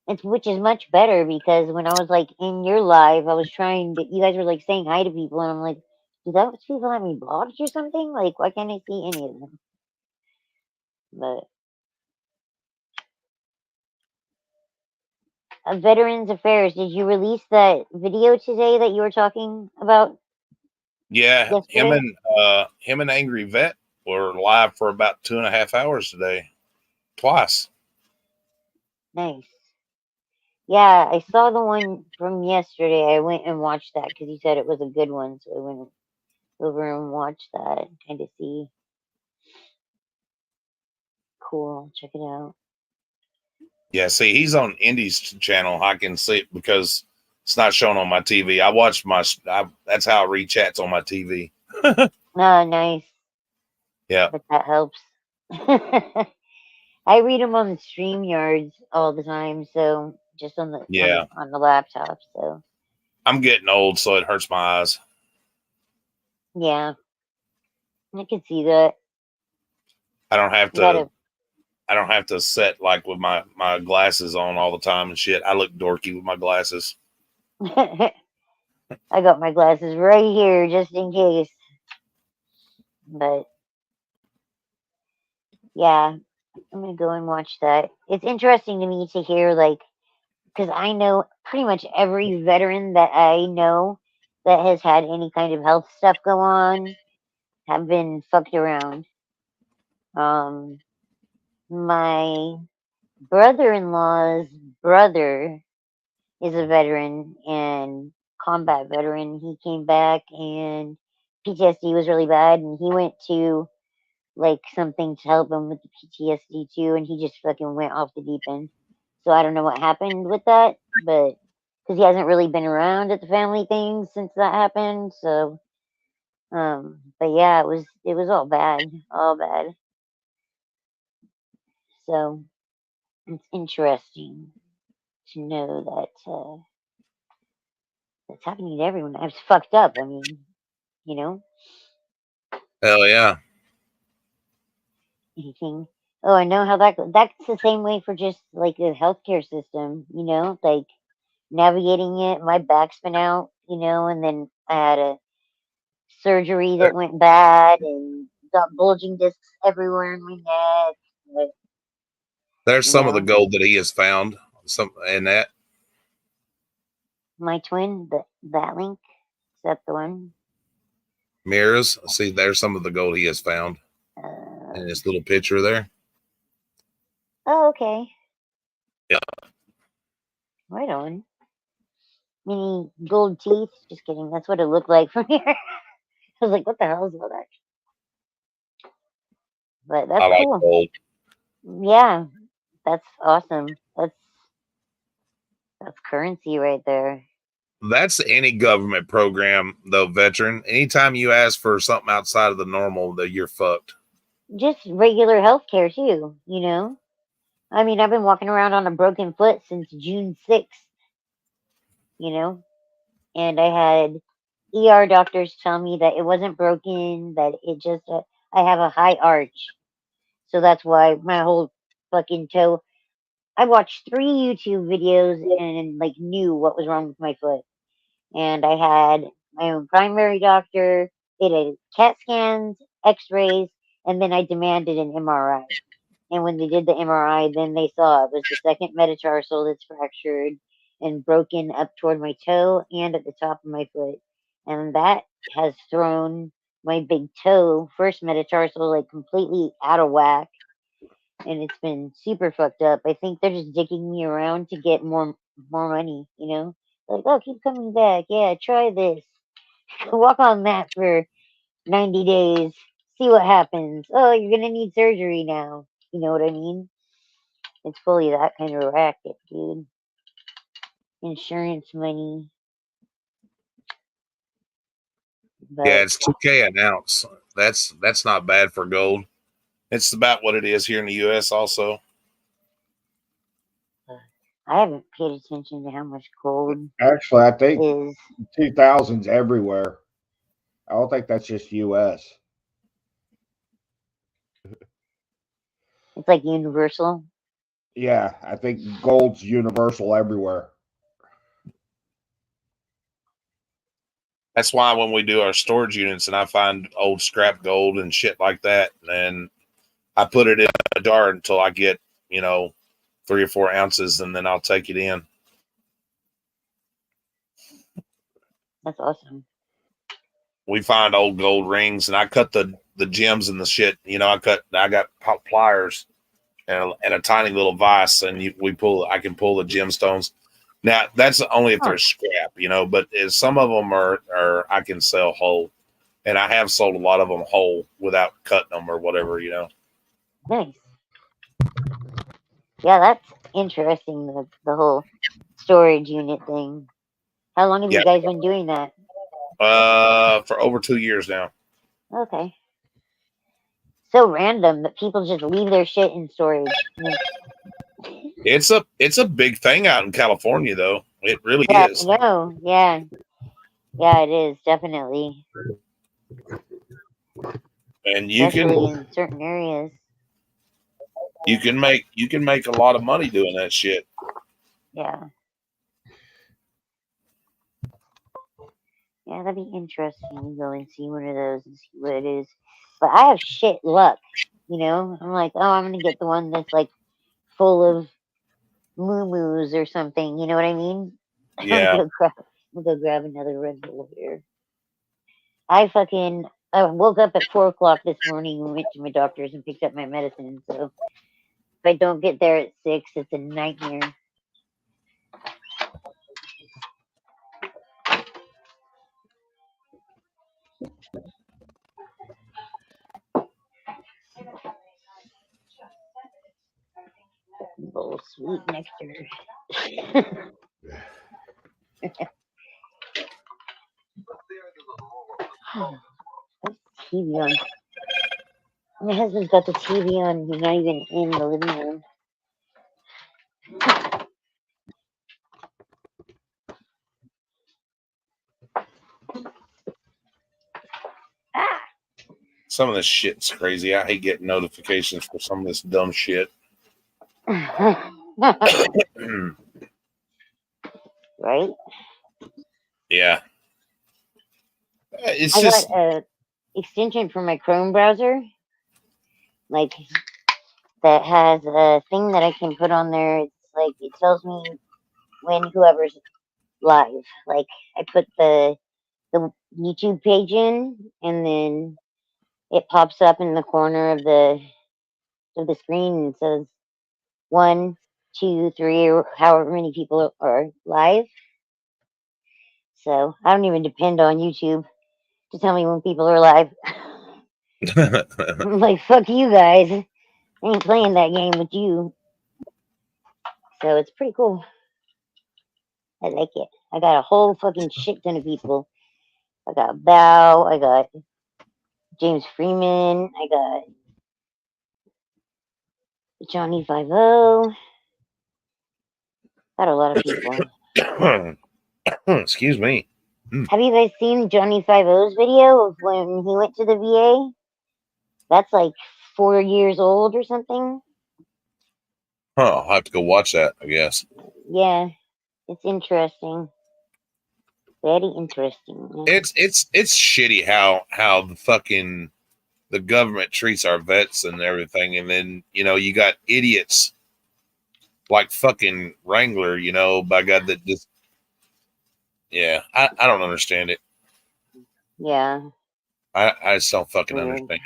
It's which is much better because when I was like in your live, I was trying to. You guys were like saying hi to people, and I'm like, do those people have me blocked or something? Like, why can't I see any of them? But Veterans Affairs, did you release that video today that you were talking about Yeah, yesterday? him and Angry Vet were live for about 2.5 hours today, twice. Nice. Yeah, I saw the one from yesterday. I went and watched that because you said it was a good one, so I went over and watched that, kind of see. Cool, check it out. Yeah, see, he's on Indy's channel. I can see it because it's not shown on my TV. That's how I read chats on my TV. Oh, nice. Yeah. But that helps. I read them on the StreamYards all the time, so just on the Yeah. on the laptop. So I'm getting old, so it hurts my eyes. yeah, I can see that. I don't have Gotta. to set like with my glasses on all the time and shit. I look dorky with my glasses. I got my glasses right here just in case. But yeah, I'm gonna go and watch that. It's interesting to me to hear like because I know pretty much every veteran that I know that has had any kind of health stuff go on have been fucked around. My brother-in-law's brother is a veteran and combat veteran. He came back and PTSD was really bad, and he went to like something to help him with the PTSD too, and he just fucking went off the deep end. So I don't know what happened with that, but because he hasn't really been around at the family thing since that happened. So, but yeah, it was all bad, all bad. So it's interesting to know that it's happening to everyone. It's fucked up. I mean, you know, Hell yeah. anything. Oh, I know how that's the same way for just like the healthcare system. You know, like navigating it. My back's been out. You know, and then I had a surgery that went bad and got bulging discs everywhere in my neck. But, There's you some of the know, gold that he has found. Some and that. my twin, that link, is that the one? Mirrors. See, there's some of the gold he has found in this little picture there. Oh, okay. Yeah. Right on. Mini gold teeth. Just kidding. That's what it looked like from here. I was like, what the hell is all that? But I that's like cool. gold. Yeah, that's awesome. That's That's currency right there. That's any government program, though, veteran. Anytime you ask for something outside of the normal, that you're fucked. Just regular healthcare too, you know? I mean, I've been walking around on a broken foot since June 6th, you know? And I had ER doctors tell me that it wasn't broken, that it just, I have a high arch. So that's why my whole fucking toe. I watched 3 YouTube videos and like knew what was wrong with my foot. And I had my own primary doctor. They did CAT scans, X-rays, and then I demanded an MRI. And when they did the MRI, then they saw it was the second metatarsal that's fractured and broken up toward my toe and at the top of my foot. And that has thrown my big toe, first metatarsal, like completely out of whack. And it's been super fucked up. I think they're just dicking me around to get more money, you know? Like, oh, keep coming back. Yeah, try this. Walk on that for 90 days. See what happens. Oh, you're gonna need surgery now. You know what I mean? It's fully that kind of racket, dude. Insurance money. Yeah, But it's $2K an ounce. That's not bad for gold. It's about what it is here in the U.S. Also. I haven't paid attention to how much gold Actually, I think is. 2000s everywhere. I don't think that's just U.S. It's like universal. Yeah, I think gold's universal everywhere. That's why when we do our storage units and I find old scrap gold and shit like that, and I put it in a jar until I get, 3 or 4 ounces, and then I'll take it in. That's awesome. We find old gold rings, and I cut the gems and the shit. I got pliers and a tiny little vise, and I can pull the gemstones. Now that's only if they're scrap, but some of them are I can sell whole, and I have sold a lot of them whole without cutting them or whatever. Nice. Yeah, that's interesting. The whole storage unit thing. How long have you guys been doing that? For over 2 years now. Okay. So random that people just leave their shit in storage. It's a big thing out in California, though. It really Yeah, is. I know. Yeah. Yeah, it is, definitely. And you Especially in certain areas. can make a lot of money doing that shit. Yeah. Yeah, that'd be interesting to go and see one of those and see what it is. But I have shit luck, I'm like, oh, I'm gonna get the one that's like full of moo-moos or something. You know what I mean? Yeah. I'm gonna go grab another Red Bull here. I woke up at 4 o'clock this morning and went to my doctor's and picked up my medicine. So if I don't get there at 6, it's a nightmare. Bowl of sweet nectar. TV on. My husband's got the TV on. He's not even in the living room. Ah! Some of this shit's crazy. I hate getting notifications for some of this dumb shit. Right? Yeah. It's I just got a extension for my Chrome browser, like that has a thing that I can put on there. It's like it tells me when whoever's live. Like I put the YouTube page in, and then it pops up in the corner of the screen and says 1, 2, 3, or however many people are live. So I don't even depend on YouTube to tell me when people are live. I'm like, fuck you guys. I ain't playing that game with you. So it's pretty cool. I like it. I got a whole fucking shit ton of people. I got Bow. I got James Freeman. I got Johnny 50. Got a lot of people. Excuse me. Have you guys seen Johnny 50's video of when he went to the VA? That's like 4 years old or something. I'll have to go watch that, I guess. Yeah, it's interesting. Very interesting. It's shitty how the government treats our vets and everything, and then you got idiots like fucking Wrangler, by God, that just I don't understand it. Yeah. I just don't fucking Weird. understand.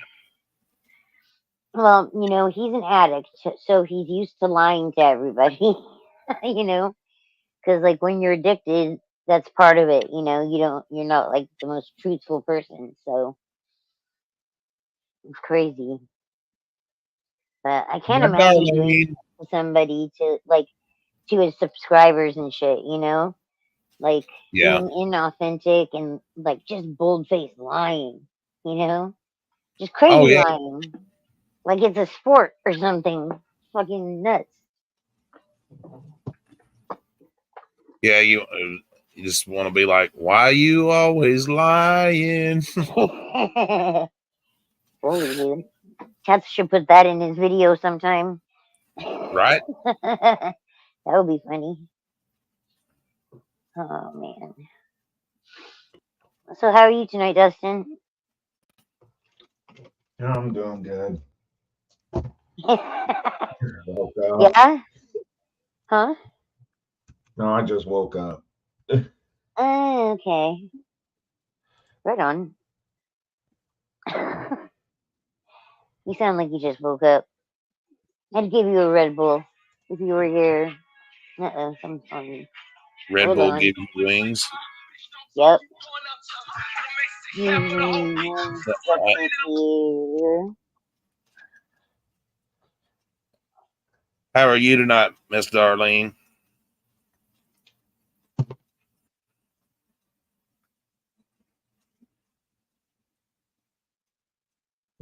Well, he's an addict, so he's used to lying to everybody. Because like when you're addicted, that's part of it. You're not like the most truthful person, so it's crazy. But I can't Yeah, imagine doing Darlene. to somebody to his subscribers and shit. Like Yeah. being inauthentic and like just bold faced lying. Just crazy Oh yeah. lying, like it's a sport or something. Fucking nuts. Yeah. You just want to be like, why you always lying? Totally, dude. Cats should put that in his video sometime. Right? That would be funny. Oh man. So how are you tonight, Dustin? I'm doing good. Woke up. Yeah? Huh? No, I just woke up. Okay. Right on. You sound like you just woke up. I'd give you a Red Bull if you were here. Uh-oh, something's on me. Red Hold Bull on. gives you wings. Yep. Give me 1 second here. How are you tonight, Miss Darlene?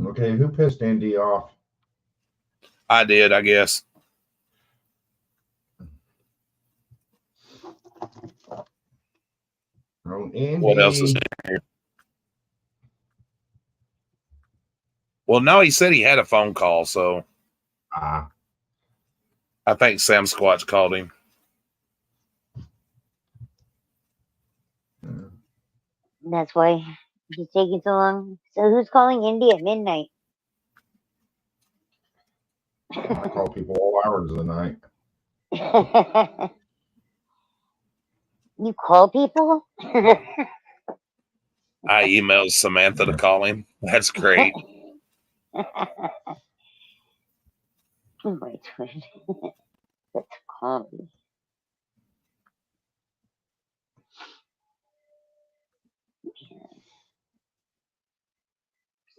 Okay, who pissed Andy off? I did, I guess. Oh, Andy. What else is here? Well, no, he said he had a phone call, so Ah. I think Sam Squatch called him. That's why he's taking so long. So who's calling Indy at midnight? I call people all hours of the night. You call people? I emailed Samantha to call him. That's great. Oh my twin. That's comedy.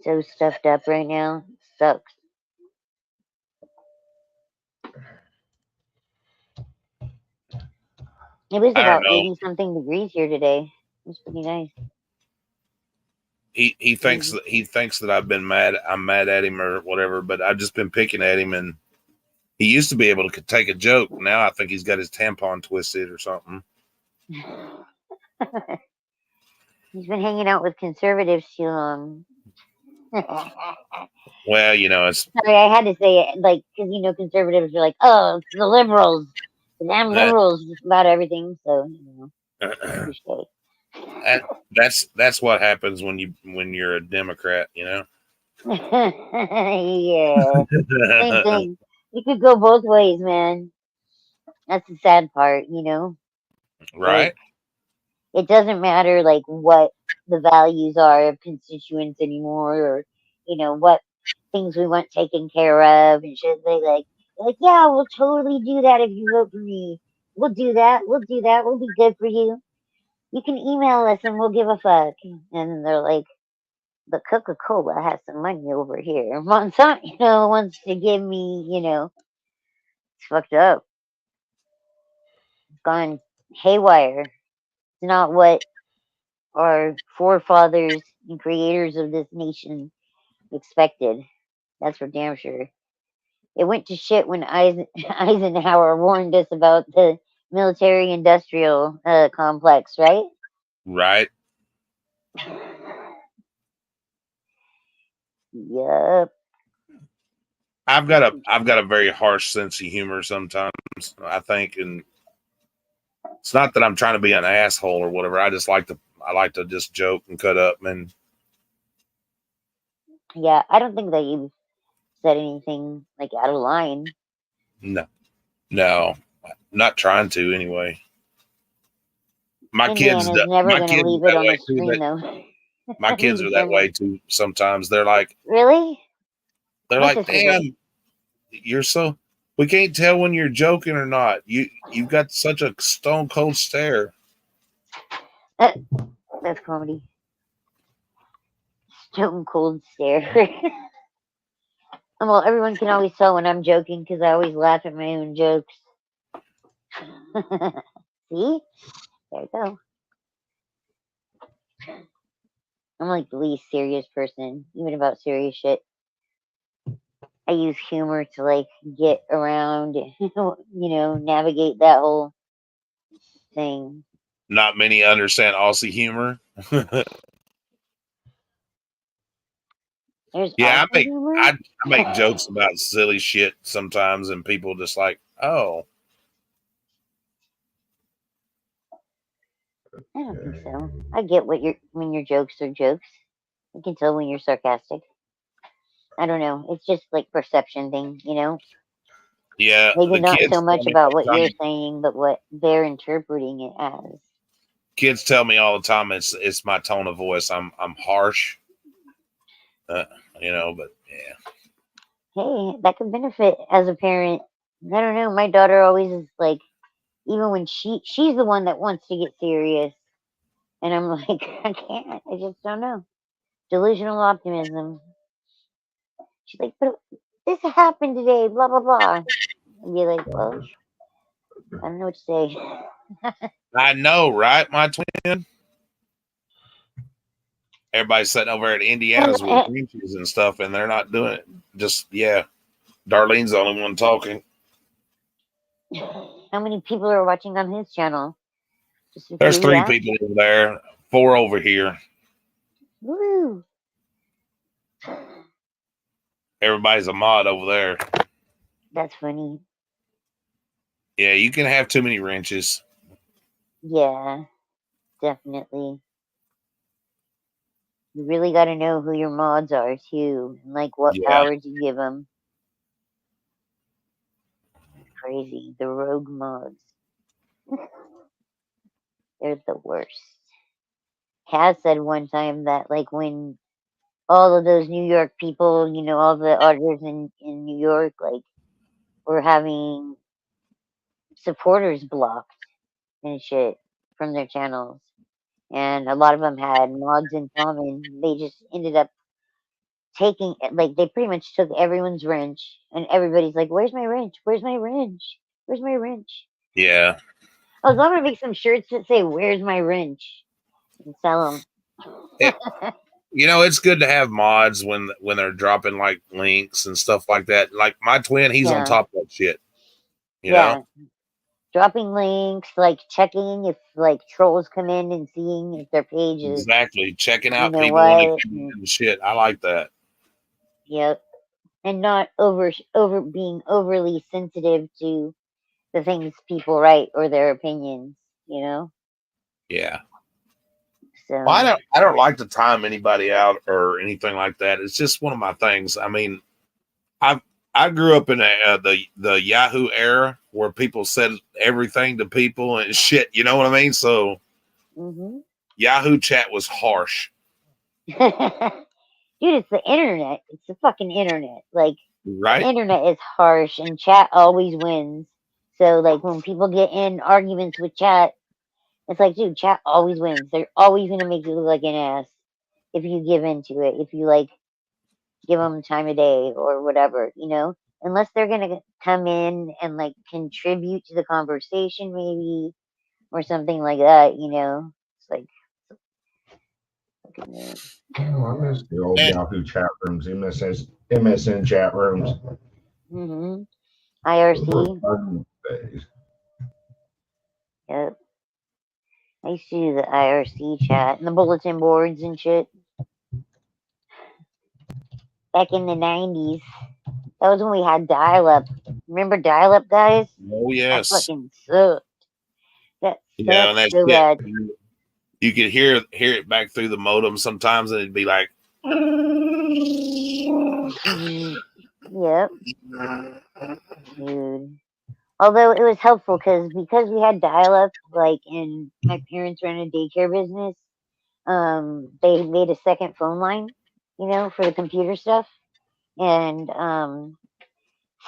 So stuffed up right now. Sucks. It was I don't about know. 80 something degrees here today. It was pretty nice. He thinks that I've been mad. I'm mad at him or whatever, but I've just been picking at him, and he used to be able to take a joke. Now I think he's got his tampon twisted or something. He's been hanging out with conservatives too long. Well, it's Sorry, I had to say it, like, because conservatives are like, oh, it's the liberals, the damn that, liberals about everything. So that's what happens when you're a Democrat, yeah, same thing. You could go both ways, man. That's the sad part, Right? It doesn't matter like what the values are of constituents anymore, or what things we want taken care of and shit. Like, yeah, we'll totally do that if you vote for me. We'll do that. We'll do that. We'll be good for you. You can email us and we'll give a fuck. And they're like, but Coca-Cola has some money over here. Monsanto, wants to give me, it's fucked up. It's gone. haywire. It's not what our forefathers and creators of this nation expected. That's for damn sure. It went to shit when Eisenhower warned us about the military industrial complex, right? Right. Yup. I've got a very harsh sense of humor sometimes, I think, and it's not that I'm trying to be an asshole or whatever. I like to just joke and cut up, and Yeah, I don't think that you said anything like out of line. no, no, not trying to anyway. Indiana's never My gonna kids are leave it that on way the too. screen though. My I'm kids are that way determined. too. Sometimes they're like, Really? My sister does. damn, you're so. We can't tell when you're joking or not. You've got such a stone cold stare. That's comedy. Stone cold stare. Well, everyone can always tell when I'm joking because I always laugh at my own jokes. See? There you go. I'm like the least serious person, even about serious shit. I use humor to like get around, navigate that whole thing. Not many understand Aussie humor. There's Yeah, Aussie humor? I make jokes about silly shit sometimes, and people just like, oh, I don't think so. I get when your jokes are jokes. I can tell when you're sarcastic. I don't know. It's just like perception thing, yeah. Maybe The not so kids tell much me all about what the you're time. saying, but what they're interpreting it as. Kids tell me all the time it's my tone of voice. I'm harsh, uh, but yeah, Hey, that could benefit as a parent. I don't know. My daughter always is like, even when she's the one that wants to get serious, and I'm like, I can't. I just don't know. Delusional optimism. She's like, but this happened today. Blah blah blah. I'd be like, well, I don't know what to say. I know, right? My twin. Everybody's sitting over at Indiana's with green cheese and stuff, and they're not doing it. Just yeah, Darlene's the only one talking. How many people are watching on his channel? Just a There's few, three yeah. people over there, 4 over here. Woo! Everybody's a mod over there. That's funny. Yeah, you can have too many wrenches. Yeah, definitely. You really got to know who your mods are too, and like what Yeah, powers you give them. Crazy, the rogue mods. They're the worst. Has said one time that like when all of those New York people, all the auditors in New York, like were having supporters blocked and shit from their channels, and a lot of them had mods in common. They just ended up taking like they pretty much took everyone's wrench, and everybody's like, "Where's my wrench? Where's my wrench? Where's my wrench?" yeah. I was gonna make some shirts that say "Where's my wrench" and sell It, them. it's good to have mods when they're dropping like links and stuff like that. Like my twin, he's on Yeah, top of that shit. You know, yeah. Dropping links, like checking if like trolls come in and seeing if their page is, exactly. Checking you out know people when they what? come in and shit. I like that. Yep, and not over being overly sensitive to the things people write or their opinions. You know, Yeah. Well, so I don't like to time anybody out or anything like that. It's just one of my things. I mean, I I grew up in the Yahoo era where people said everything to people and shit. You know what I mean? So hmm Yahoo chat was harsh, dude, it's the internet. It's the fucking internet. Like the right? internet is harsh, and chat always wins. So like when people get in arguments with chat, it's like, dude, chat always wins. They're always gonna make you look like an ass if you give into it. If you like give them time of day or whatever, unless they're gonna come in and like contribute to the conversation, maybe, or something like that. You know, it's like look at that. Oh, I miss the old And Yahoo chat rooms, MSN chat rooms. Mhm. Those were IRC. fun days. Yep. I used to do the IRC chat and the bulletin boards and shit back in the 90s. That was when we had dial up. Remember dial up, guys? oh That yes, fucking sucked. That and sucked that so shit. bad. You could hear it back through the modem sometimes, and it'd be like, Yep, dude. Although it was helpful because we had dial up, like, and my parents ran a daycare business. They made a second phone line, you know, for the computer stuff, and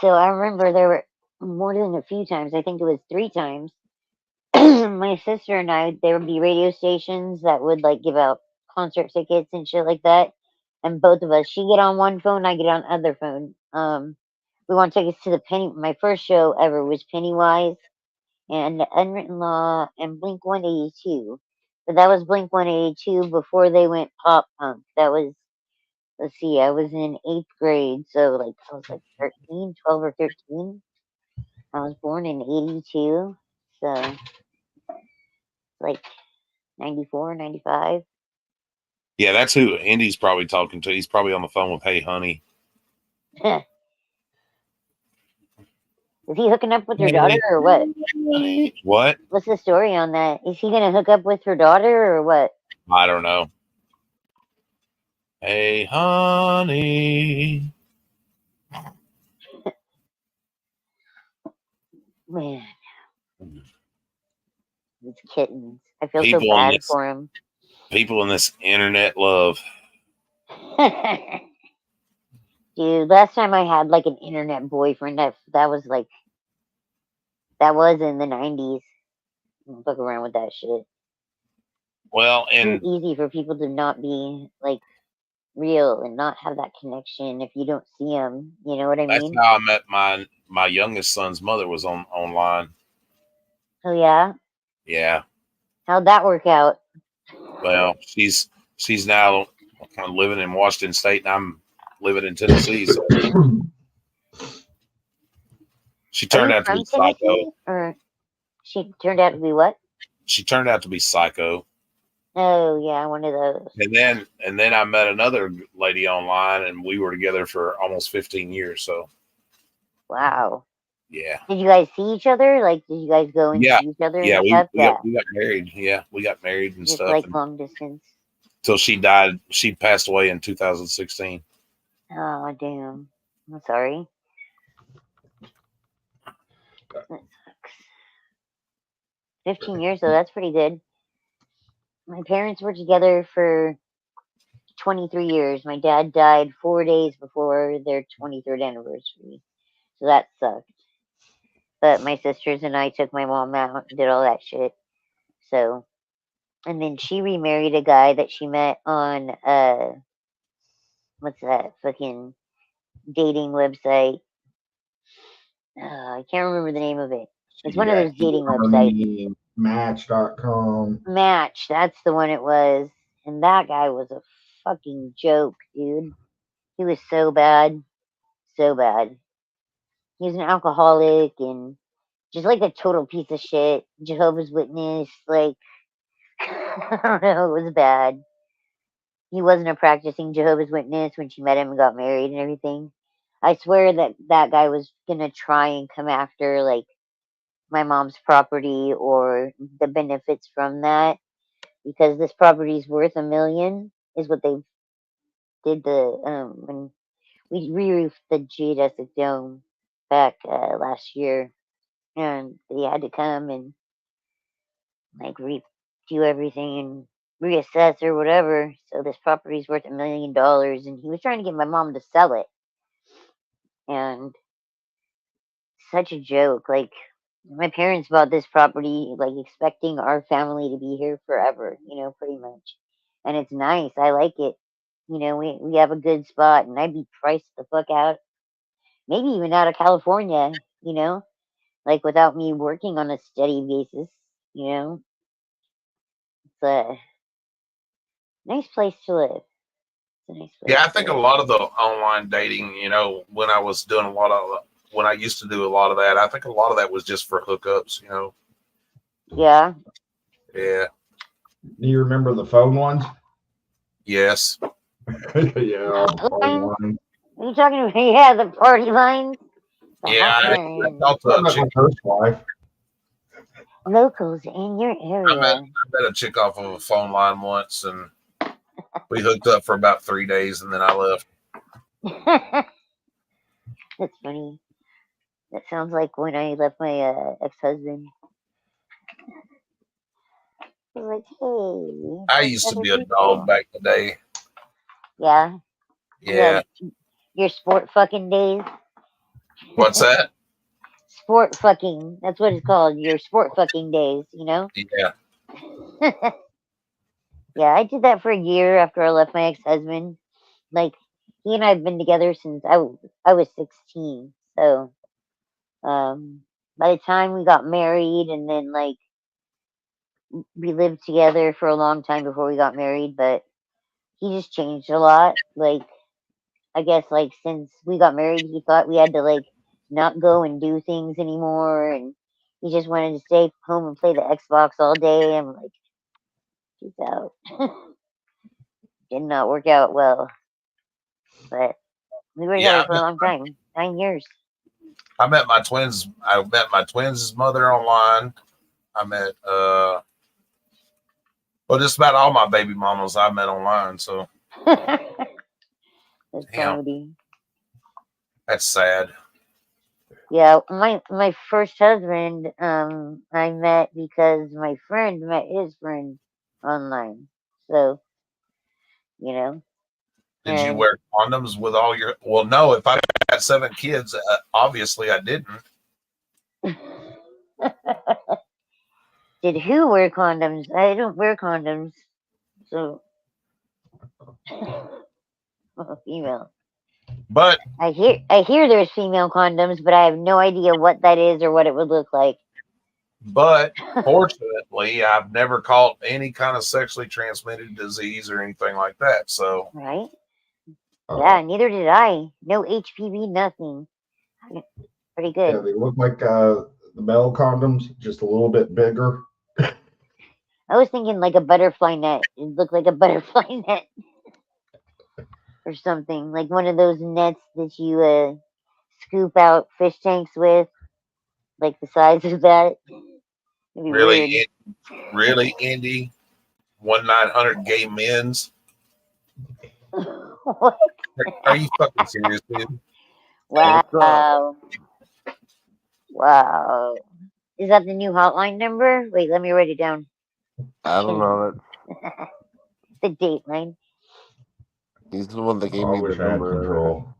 so I remember there were more than a few times. I think it was 3 times. My sister and I, there would be radio stations that would like give out concert tickets and shit like that. And both of us, she get on one phone, I get on other phone. We want tickets to the Penny. My first show ever was Pennywise and the Unwritten Law and Blink 182. But that was Blink 182 before they went pop punk. That was, let's see, I was in 8th grade, so like I was like 13, 12 or 13. I was born in 82, so like 94, 95. yeah, that's who Indy's probably talking to. He's probably on the phone with Hey Honey. Is he hooking up with her daughter Hey or what? Honey. What? What's the story on that? Is he gonna hook up with her daughter or what? I don't know. Hey honey. Man, these kittens. I feel so People in bad this for him. people in this internet love. Dude, last time I had like an internet boyfriend, that was like that was in the 90s. Don't fuck around with that shit. Well, Too and easy for people to not be like real and not have that connection if you don't see them. You know what I that's mean? how I met my youngest son's mother was online. Oh yeah, Yeah. how'd that work out? Well, she's now kind of living in Washington State, and I'm living in Tennessee. So she Are turned you out to be from psycho. Tennessee or she turned out to be what? She turned out to be psycho. Oh yeah, one of those. And then I met another lady online, and we were together for almost 15 years. So Wow. yeah, Did you guys see each other? Like, did you guys go and yeah, see each other yeah. and We stuff? we got Yeah, we got married. Yeah, we got married and just stuff like and long distance. until she died. She passed away in 2016. Oh damn. I'm sorry. That sucks. 15 years though, that's pretty good. My parents were together for 23 years. My dad died 4 days before their 23rd anniversary, so that sucked. But my sisters and I took my mom out and did all that shit. So, and then she remarried a guy that she met on what's that fucking dating website? I can't remember the name of it. It's one of those dating websites. Match.com. Match, that's the one it was. And that guy was a fucking joke, dude. He was so bad, so bad. He was an alcoholic and just like a total piece of shit. Jehovah's Witness, like I don't know, it was bad. He wasn't a practicing Jehovah's Witness when she met him and got married and everything. I swear that that guy was gonna try and come after like my mom's property or the benefits from that because this property is worth 1 million is what they did when we re-roofed the geodesic dome back last year and they had to come and like redo everything and reassess or whatever. So this property's worth $1 million and he was trying to get my mom to sell it and such a joke. Like my parents bought this property like expecting our family to be here forever, you know, pretty much. And it's nice. I like it. You know, we have a good spot and I'd be priced the fuck out. Maybe even out of California, you know, like without me working on a steady basis, You know, it's a nice place to live. It's a nice place Yeah, I to think a live. lot of the online dating, when I was doing when I used to do a lot of that, I think a lot of that was just for hookups. Yeah. Yeah. Do you remember the phone ones? Yes. Yeah, the phone Are ones. you talking about? Yeah, the party lines, the Yeah. I hotline, talked to Not a like chick. my first wife. locals in your area. I met a chick off of a phone line once, and we hooked up for about 3 days, and then I left. That's funny. That sounds like when I left my ex-husband. He was like, "Hey, I there's used to other be a dog people." back in the day. Yeah, you Yeah. had your sport fucking days. What's that? Sport fucking. That's what it's called. Your sport fucking days. You know. Yeah. Yeah, I did that for a year after I left my ex-husband. Like he and I have been together since I was 16. So by the time we got married, and then like we lived together for a long time before we got married, but he just changed a lot. Like I guess like since we got married, he thought we had to like not go and do things anymore, and he just wanted to stay home and play the Xbox all day. I'm like, peace out. Did not work out well, but we were Yeah. together for a long time, 9 years. I met my twins. I met my twins' mother online. I met well, just about all my baby mamas I met online. So That's damn, comedy. that's sad. Yeah, my first husband, I met because my friend met his friend online. So you know, Did you and wear condoms with all your? Well, no. If I had 7 kids, obviously I didn't. did who wear condoms? I don't wear condoms, so female. But I hear there's female condoms, but I have no idea what that is or what it would look like. fortunately, I've never caught any kind of sexually transmitted disease or anything like that. So Right? Uh, Yeah, neither did I. No HPV, nothing. Pretty yeah, good. they look like the male condoms, just a little bit bigger. I was thinking like a butterfly net. It looked like a butterfly net or something. Like one of those nets that you scoop out fish tanks with, like the size of that. It'd be really, weird. really, Indy, 1-900 gay men's. What? Are you fucking serious, dude? What's up? Wow. Wow. Is that the new hotline number? Wait, let me write it down. I don't know. The dateline. He's the one that gave Oh, I me the wish I had number. control.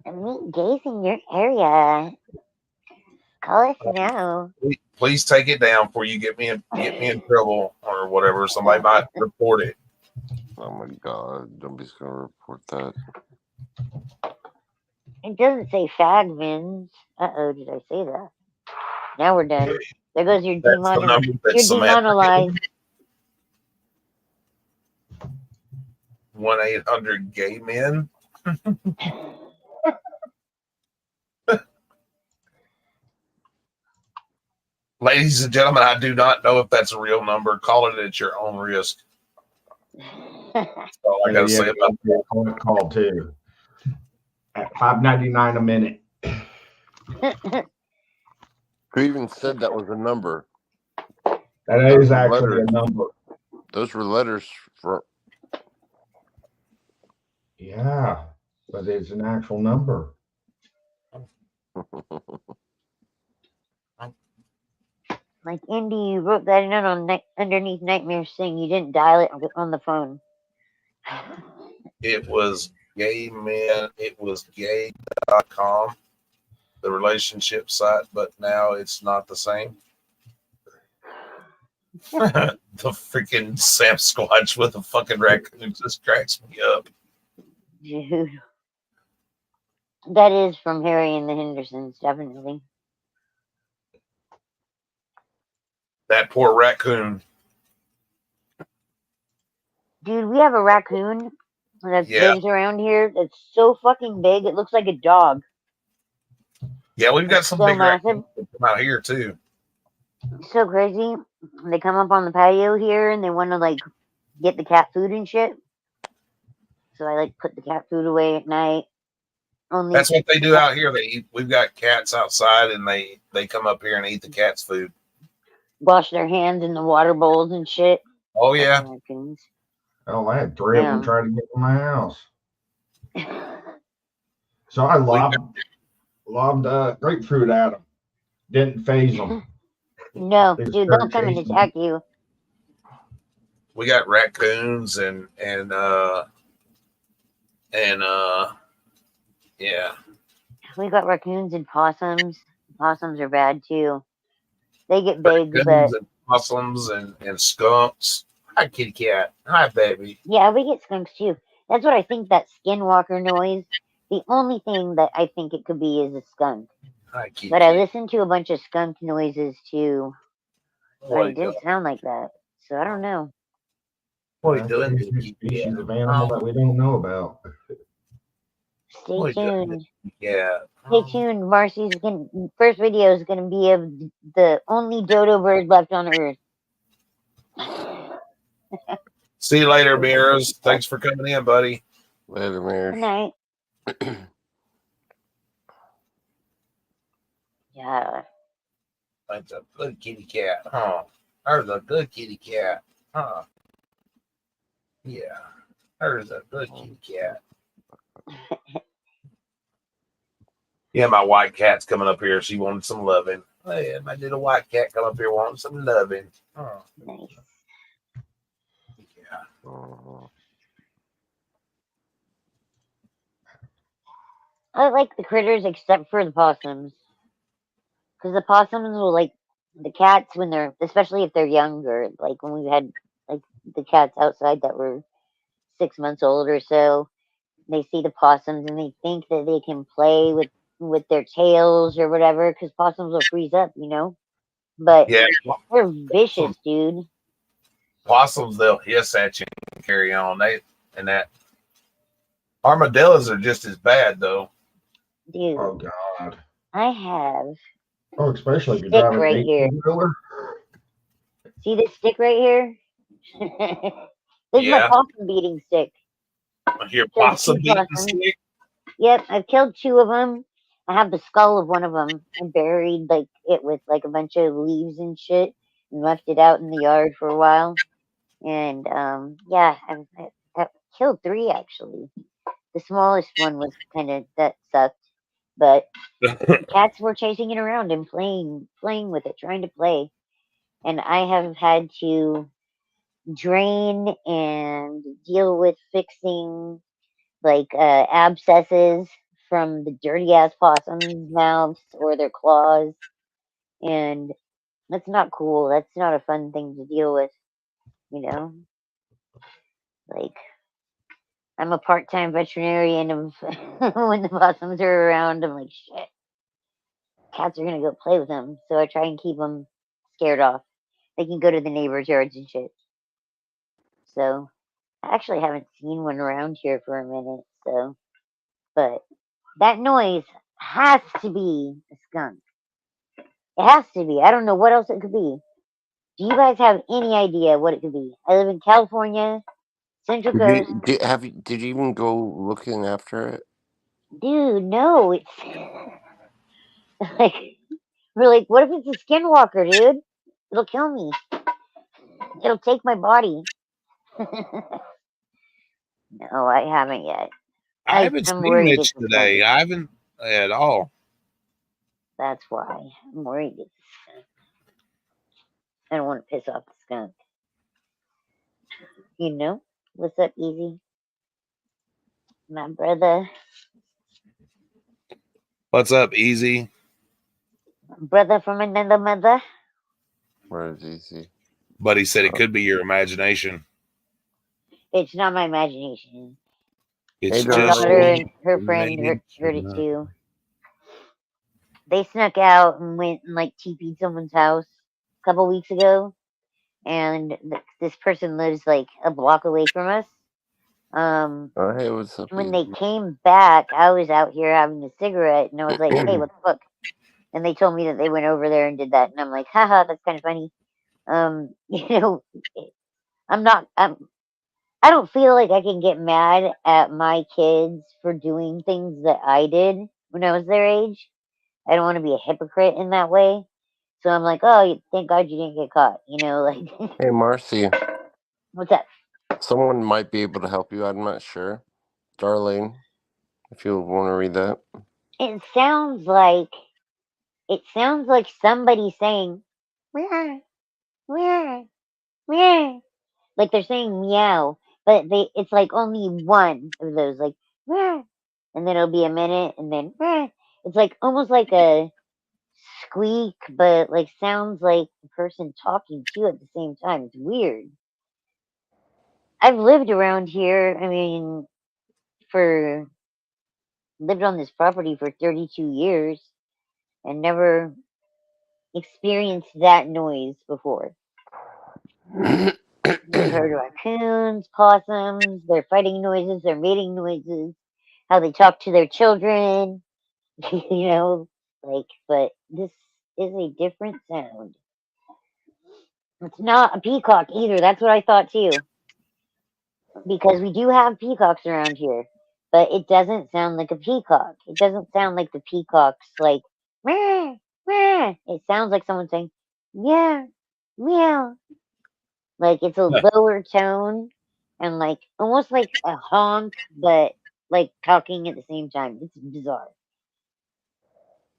Meet gays in your area. Call us now. Please take it down before you get me in trouble or whatever. Somebody might report it. Oh my god, nobody's gonna report that. It doesn't say fagmans. Uh-oh, did I say that? Now we're done. There goes your That's the number that You're Samantha gave demonetized. me. 1-800 gay men. Ladies and gentlemen, I do not know if that's a real number. Call it at your own risk. That's all I got to Yeah, say about that. call too at $5.99 a minute. Who even said that was a number? That Those is were actually a letters. number. Those were letters for. Yeah, but it's an actual number. Like Indy, you wrote that in on underneath Nightmare Sing. You didn't dial it on the phone. It was gay men. It was gay.com, the relationship site, but now it's not the same. The freaking Sasquatch with a fucking raccoon just cracks me up. Dude. That is from Harry and the Hendersons, definitely. That poor raccoon. Dude, we have a raccoon that Yeah. lives around here that's so fucking big, it looks like a dog. Yeah, we've got It's some so big massive. raccoons that come out here too. It's so crazy. They come up on the patio here and they want to like get the cat food and shit. So I like put the cat food away at night. Only That's what they do out here. They eat. We've got cats outside, and they come up here and eat the cat's food. wash their hands in the water bowls and shit. Oh yeah. Fucking raccoons. Oh, I had 3 of them try to get in my house. So I lobbed grapefruit at them. Didn't phase them. No, They dude, started they'll come and chasing attack you. We got raccoons and yeah. We got raccoons and possums. Possums are bad too. They get big, but Raccoons and possums and skunks. Hi, kitty cat. Hi, baby. yeah, we get skunks too. That's what I think that skinwalker noise. The only thing that I think it could be is a skunk. Hi, kitty But I cat. listened to a bunch of skunk noises too. But What are it you didn't doing? sound like that. So I don't know. What are you There's a doing, new kitty species cat? of animal that we don't know about. Stay What are you doing, tuned. kitty cat? Stay tuned. Marcy's first video is gonna be of the only dodo bird left on Earth. See you later, Bears. Thanks for coming in, buddy. Later, Good Mayor. night. Yeah. That's a good kitty cat, huh? There's a good kitty cat, huh? Yeah. There's a good kitty cat. Yeah, my white cat's coming up here. She wanted some loving. Oh, yeah, my little white cat come up here wanting some loving. Oh, Nice. yeah. I like the critters except for the possums. Because the possums will like the cats when they're, especially if they're younger, like when we had like the cats outside that were 6 months old or so, they see the possums and they think that they can play with their tails or whatever because possums will freeze up, you know? But Yeah, they're vicious, dude. possums, they'll hiss at you and carry on. And that armadillos are just as bad, though. Dude, Oh God. I have Oh, especially if you're stick driving right an here. 18-wheeler. See this stick right here? This is my Yeah. possum beating stick. Your Killed possum two beating possums. stick. Yep, I've killed 2 of them. I have the skull of one of them. I buried like it with like a bunch of leaves and shit, and left it out in the yard for a while. And yeah, I've killed 3 actually. The smallest one was kind of that sucked, but the cats were chasing it around and playing with it, trying to play. And I have had to drain and deal with fixing like abscesses from the dirty ass possums' mouths or their claws, and that's not cool. That's not a fun thing to deal with, you know. Like I'm a part-time veterinarian, and when the possums are around, I'm like, shit, cats are gonna go play with them, so I try and keep them scared off. They can go to the neighbors' yards and shit. So I actually haven't seen one around here for a minute, so but that noise has to be a skunk. It has to be. I don't know what else it could be. Do you guys have any idea what it could be? I live in California, Central Coast. Did you even go looking after it? Dude, no, it's like we're like, what if it's a skinwalker, dude? It'll kill me. It'll take my body. No, I haven't yet. I haven't I'm seen worried Mitch it's a today. skunk. I haven't at all. That's why I'm worried it's a skunk. I don't want to piss off the skunk. You know? What's up, Easy? My brother. What's up, Easy? Brother from another mother. Where is easy? Buddy said it could be your imagination. It's not my imagination. It's Hey, My just daughter darling. and her friend heard it too. They snuck out and went and like TP'd someone's house couple weeks ago, and this person lives like a block away from us. Oh, hey, what's up, When Easy? they came back, I was out here having a cigarette, and I was like, "Hey, what the fuck?" And they told me that they went over there and did that, and I'm like, "Haha, that's kind of funny." You know, I'm not. I don't feel like I can get mad at my kids for doing things that I did when I was their age. I don't want to be a hypocrite in that way. So I'm like, oh, thank God you didn't get caught. You know, like, Hey, Marcy. what's up? Someone might be able to help you. I'm not sure. Darlene, if you want to read that. It sounds like somebody saying, meow, meow, meow. Like they're saying meow, but it's like only one of those, like, meow. And then it'll be a minute, and then meow. It's like almost like a squeak, but like sounds like the person talking to you at the same time. It's weird. I've lived around here. I mean, for lived on this property for 32 years and never experienced that noise before. I've heard raccoons, possums, their fighting noises, their mating noises, how they talk to their children, you know, like, but this is a different sound. It's not a peacock either. That's what I thought too. Because we do have peacocks around here, but it doesn't sound like a peacock. It doesn't sound like the peacocks, like, meh, meh. It sounds like someone saying, yeah, meow. Like it's a lower tone and like almost like a honk, but like talking at the same time. It's bizarre.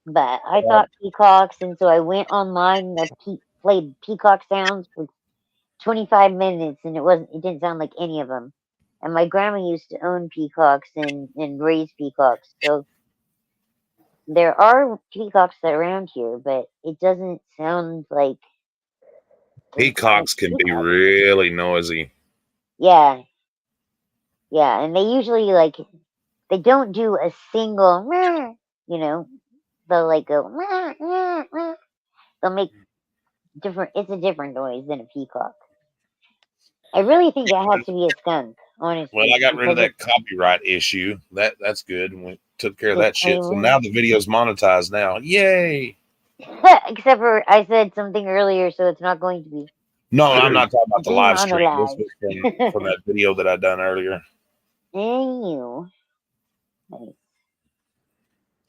But I thought peacocks, and so I went online and I played peacock sounds for 25 minutes, and it didn't sound like any of them. And my grandma used to own peacocks and raise peacocks, so there are peacocks that are around here, but it doesn't sound like Peacocks can be peacocks. really noisy. Yeah, yeah, and they usually like they don't do a single, "Meow," you know. They'll like go, "Meow, meow, meow." They'll make different. It's a different noise than a peacock. I really think it has to be a skunk, honestly. Well, I got rid of because that copyright issue. That's good. And we took care of that shit. So disclaimer. now the video's monetized now. Yay. Except for I said something earlier, so it's not going to be No, I'm not talking about the live stream. This demonetized. was from that video that I done earlier. Ew. Nice.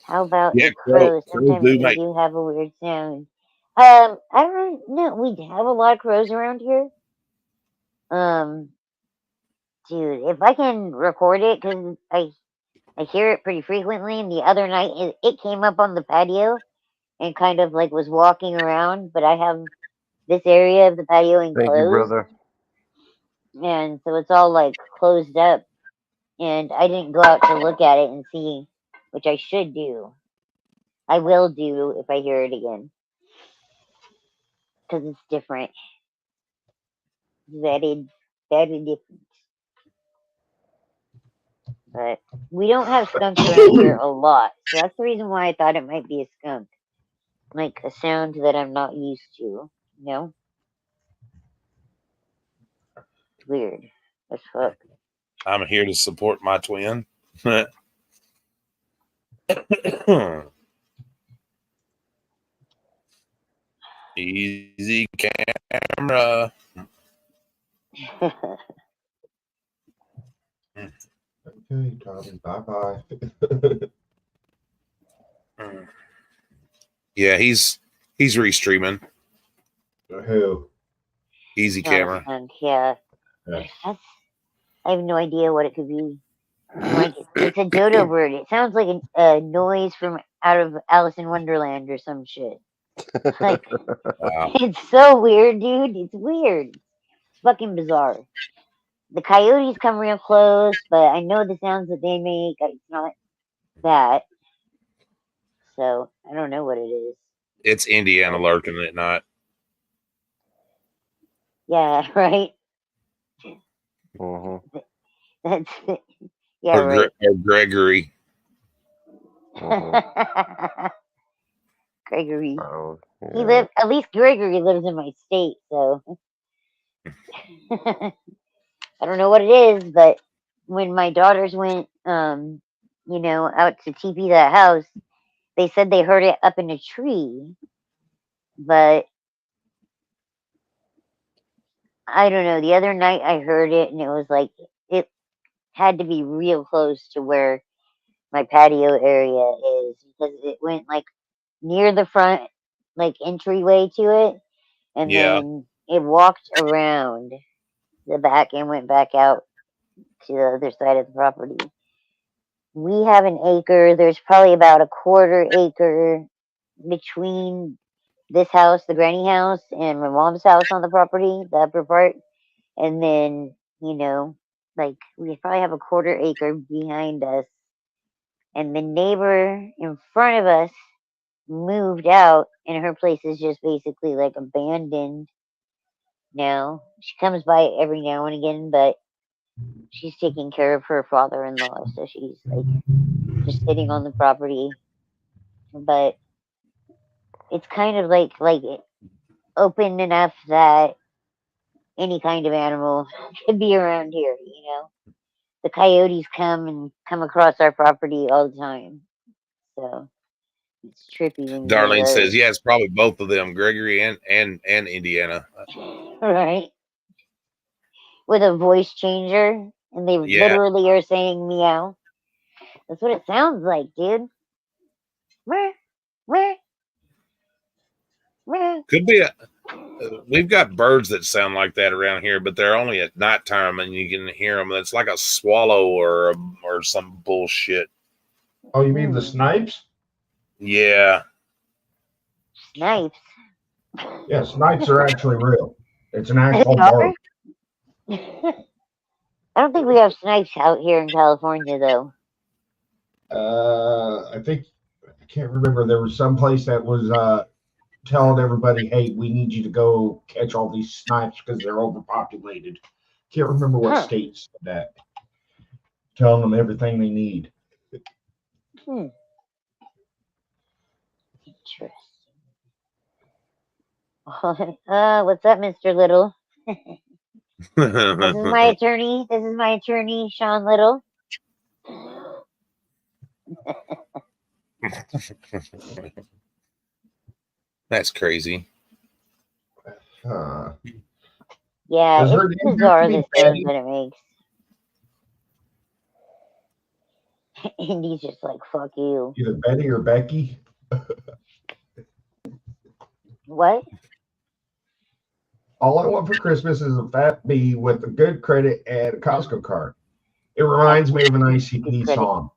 How about Yeah, the crows? crows Sometimes do they make. do have a weird sound. I don't know. We have a lot of crows around here. Um, dude, if I can record it, because I hear it pretty frequently. And the other night, it came up on the patio and kind of like was walking around. But I have this area of the patio Thank you, enclosed, brother. and so it's all like closed up. And I didn't go out to look at it and see, which I should do. I will do if I hear it again, because it's different. Very, very different. But we don't have skunks around here a lot, so that's the reason why I thought it might be a skunk, like a sound that I'm not used to. You know, it's weird as fuck. I'm here to support my twin. Easy camera. Okay, Tommy. Bye bye. Yeah, he's restreaming. Who? Easy Not a camera. skunk, yeah. Yeah. I have no idea what it could be. I'm like, it's a dodo bird. It sounds like a noise from out of Alice in Wonderland or some shit. Like, Wow. it's so weird, dude. It's weird. It's fucking bizarre. The coyotes come real close, but I know the sounds that they make. It's not that. So, I don't know what it is. It's Indiana lurking at night. Yeah, right? Mm-hmm. That's, yeah, Or, right. or Gregory. Mm-hmm. Gregory. Oh, He yeah. lives. At least Gregory lives in my state, so I don't know what it is. But when my daughters went, out to TP that house, they said they heard it up in a tree, but I don't know. The other night I heard it, and it was like it had to be real close to where my patio area is because it went like near the front, like entryway to it, and Yeah. then it walked around the back and went back out to the other side of the property. We have an acre. There's probably about a quarter acre between this house, the granny house, and my mom's house on the property, the upper part. And then, like we probably have a quarter acre behind us. And the neighbor in front of us moved out, and her place is just basically like abandoned now. She comes by every now and again, but she's taking care of her father-in-law, so she's like just sitting on the property. But it's kind of like open enough that any kind of animal could be around here. The coyotes come across our property all the time, so it's trippy when you hear Darlene says, those. yeah, it's probably both of them, Gregory and Indiana. Right, with a voice changer, and they Yeah. literally are saying meow. That's what it sounds like, dude. Meh, meh, meh. Could be we've got birds that sound like that around here, but they're only at nighttime and you can hear them. It's like a swallow or some bullshit. Oh, you mean the snipes? Yeah. Snipes. Yeah, snipes are actually real. It's an They actual are? bird. I don't think we have snipes out here in California, though. I think I can't remember. There was some place that was telling everybody, "Hey, we need you to go catch all these snipes because they're overpopulated." Can't remember what Huh. state said that. Telling them everything they need. Interesting. What's up, Mr. Little? This is my attorney. This is my attorney, Sean Little. That's crazy. Yeah, Does her it's name have bizarre, to be the sounds Betty? that it makes. Indy's just like, fuck you. Either Betty or Becky. What? All I want for Christmas is a fat bee with a good credit and a Costco card. It reminds me of an ICP credit. song.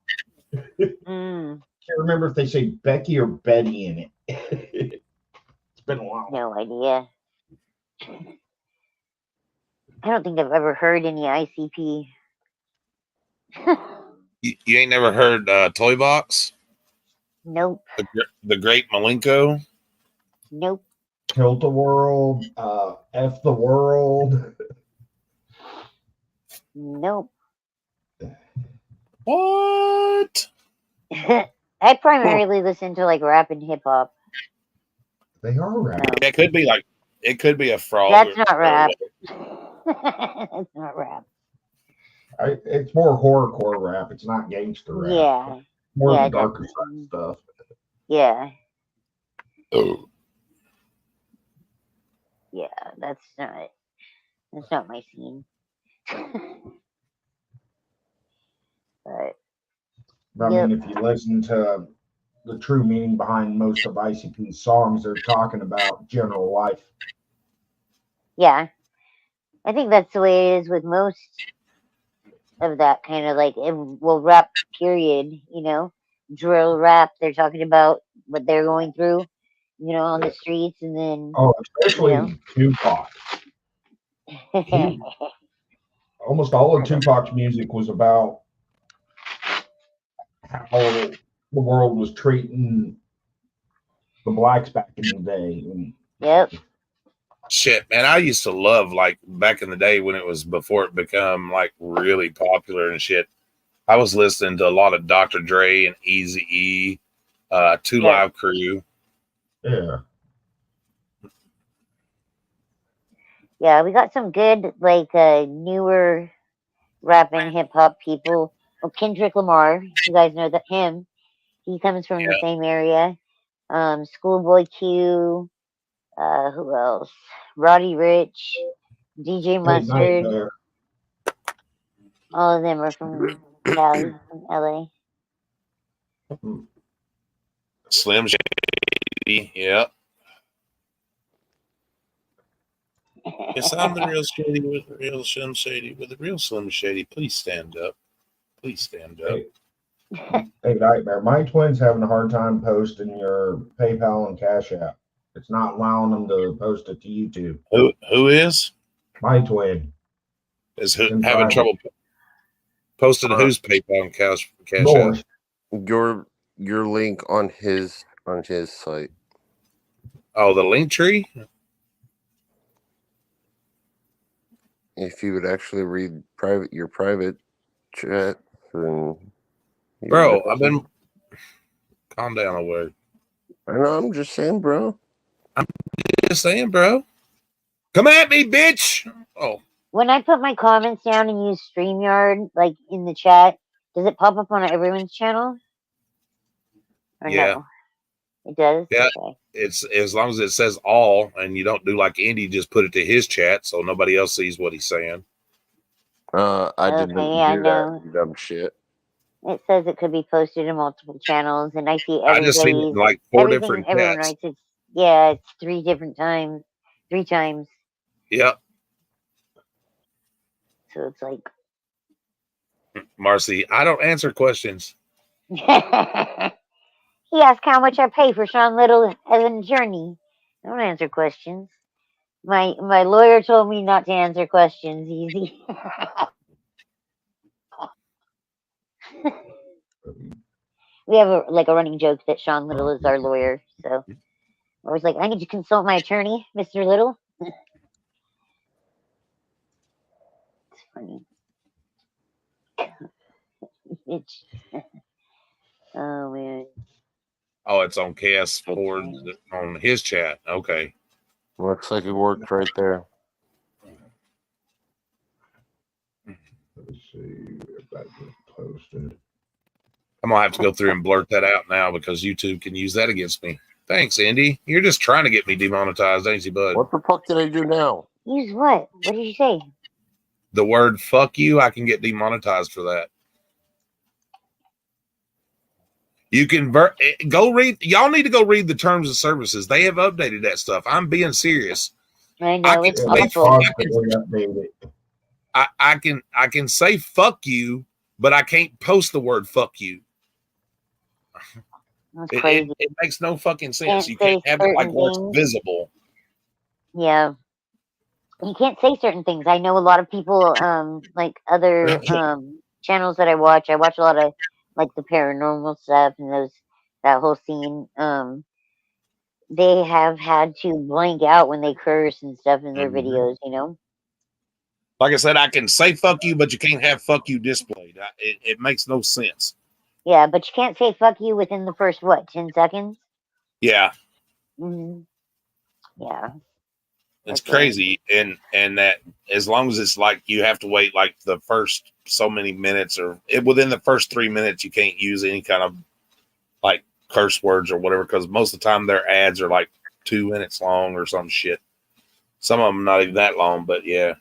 Can't remember if they say Becky or Betty in it. It's been a while. No idea. I don't think I've ever heard any ICP. You ain't never heard Toy Box? Nope. The Great Malenko? Nope. Tilt the World, F the World. Nope. What? I primarily listen to like rap and hip hop. They are rap. No. It could be a frog. That's not rap. That's not rap. It's more horrorcore rap. It's not gangster rap. Yeah. More Yeah, the darker side stuff. Yeah. Oh. Yeah, that's not my scene. But I mean, if you listen to the true meaning behind most of ICP's songs, they're talking about general life. yeah, I think that's the way it is with most of that kind of like, rap period, drill rap. They're talking about what they're going through, on the streets, and then especially Tupac. Almost all of Tupac's music was about how the world was treating the blacks back in the day. Yep. Shit, man, I used to love, like, back in the day when it was before it become like really popular and shit. I was listening to a lot of Dr. Dre and Eazy-E, 2 Live Crew. Yeah. Yeah, we got some good, like, newer rap and hip hop people. Well, Kendrick Lamar, you guys know that him. He comes from the Yeah. same area. Schoolboy Q. Who else? Roddy Rich, DJ Hey, Mustard. Nightmare. All of them are from Cali, from LA. Slim Shady. Yeah. Yes, I'm the real Shady with the real Slim Shady. With the real Slim Shady, please stand up. Please stand up. Hey, Nightmare. My twin's having a hard time posting your PayPal and Cash App. It's not allowing them to post it to YouTube. Who is? My twin. Is It's in having private. trouble posting whose PayPal and cash app? Yours. Your link on his site. Oh, the link tree? If you would actually read your private chat, then Bro, I've been calm down a word. I know, I'm just saying, bro. I'm just saying, bro. Come at me, bitch. Oh. When I put my comments down and use StreamYard, like in the chat, does it pop up on everyone's channel? Or Yeah. no? It does? Yeah. Okay. It's as long as it says all and you don't do like Andy, just put it to his chat so nobody else sees what he's saying. I didn't do that, you dumb shit. It says it could be posted to multiple channels, and I see I just seen it in like 4 different everyone chats. writes it's 3 different times. 3 times. Yep. So it's like Marcy, I don't answer questions. he asked how much I pay for Sean Little as an attorney. I don't answer questions. My lawyer told me not to answer questions easy. We have a running joke that Sean Little is our lawyer, so I was like, I need to consult my attorney, Mr. Little. It's funny. Oh man. Oh, it's on KS Ford on his chat. Okay. Looks like it worked right there. Let's see if that gets posted. I'm gonna have to go through and blurt that out now because YouTube can use that against me. Thanks, Andy. You're just trying to get me demonetized, ain't you, bud? What the fuck did I do now? Use what? What did you say? The word "fuck you," I can get demonetized for that. You can go read. Y'all need to go read the terms of services. They have updated that stuff. I'm being serious. I know it's awful. Updated. I can say "fuck you," but I can't post the word "fuck you." That's crazy. It makes no fucking sense. You can't have it like where it's visible. Yeah. You can't say certain things. I know a lot of people, like other channels that I watch. I watch a lot of like the paranormal stuff and that whole scene. They have had to blank out when they curse and stuff in their videos, you know? Like I said, I can say fuck you, but you can't have fuck you displayed. It makes no sense. Yeah, but you can't say fuck you within the first, 10 seconds? Yeah. Mm-hmm. Yeah. It's crazy. And that as long as it's like you have to wait like the first so many minutes or within the first 3 minutes, you can't use any kind of like curse words or whatever, because most of the time their ads are like 2 minutes long or some shit. Some of them not even that long, but yeah.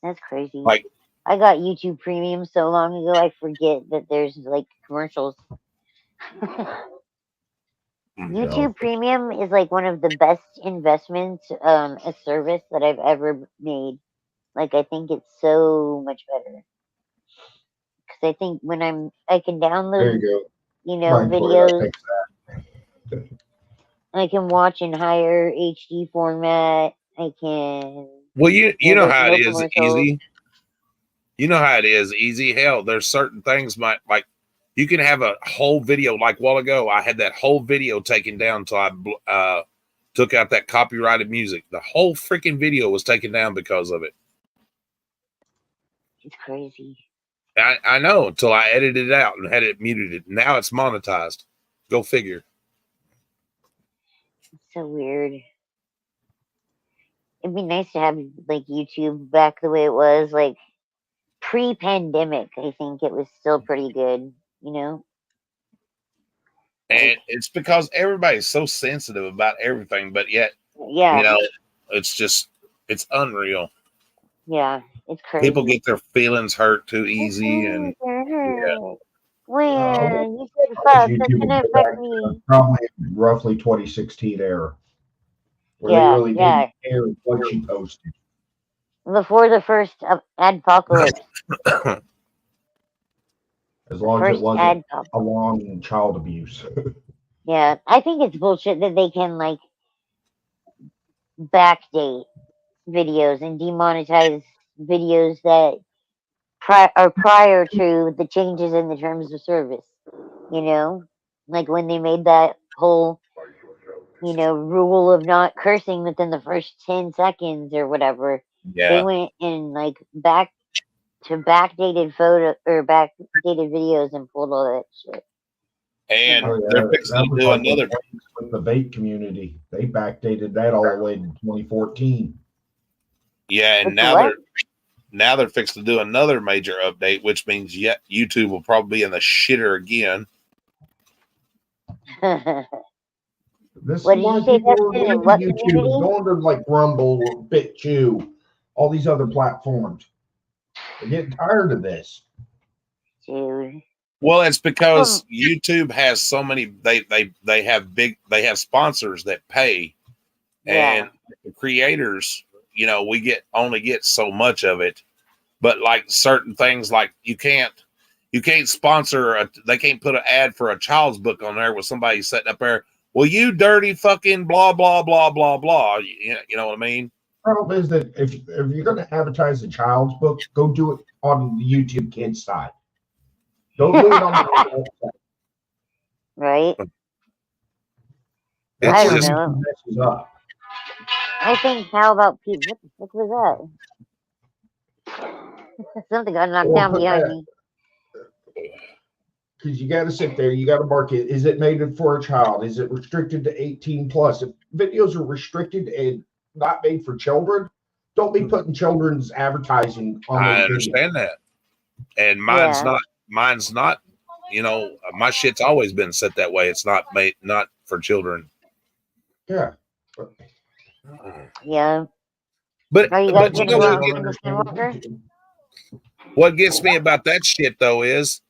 That's crazy. Like I got YouTube Premium so long ago, I forget that there's like commercials. YouTube Premium is like one of the best investments, a service that I've ever made. Like I think it's so much better because I think when I can download, videos. I can watch in higher HD format. I can. Well, you know how it is commercials. easy. You know how it is easy. Hell, there's certain things like you can have a whole video. Like a while ago, I had that whole video taken down until I took out that copyrighted music. The whole freaking video was taken down because of it. It's crazy. I know, until I edited it out and had it muted. Now it's monetized. Go figure. So weird. It'd be nice to have like YouTube back the way it was, like pre-pandemic. I think it was still pretty good, you know. And Like, it's because everybody's so sensitive about everything, but yet, yeah, it's just, it's unreal. yeah, it's crazy. People get their feelings hurt too easy, and When you said fuck, that's YouTube gonna affect me. probably roughly 2016 era, where they really didn't care what you posted. Before the first adpocalypse. As long as it wasn't along child abuse. Yeah, I think it's bullshit that they can like backdate videos and demonetize videos that are prior to the changes in the terms of service. You know, like when they made that whole, rule of not cursing within the first 10 seconds or whatever. Yeah. They went and like backdated photo or backdated videos and pulled all that shit. And they're fixing to do another with the vape community. They backdated that all the way to 2014. Yeah, and now they're fixing to do another major update, which means YouTube will probably be in the shitter again. This is why people are leaving YouTube, going to like Rumble or BitChute, all these other platforms. They're getting tired of this. Dude. Well, it's because YouTube has so many. They have sponsors that pay, and the creators, we only get so much of it. But like certain things, like you can't sponsor. They can't put an ad for a child's book on there with somebody sitting up there. Well, you dirty fucking blah blah blah blah blah. You know what I mean? Problem is that if you're going to advertise a child's book, go do it on the YouTube Kids side. Don't do it on the website. Right? I don't know. Messes up. I think, how about people? What the fuck was that? Something got knocked down behind me. Because you got to sit there, you got to mark it. Is it made for a child? Is it restricted to 18 plus? If videos are restricted and not made for children, don't be putting children's advertising on those videos. I understand that. And mine's not, my shit's always been set that way. It's not for children. Yeah. Yeah. But Skinwalker? What gets me about that shit though is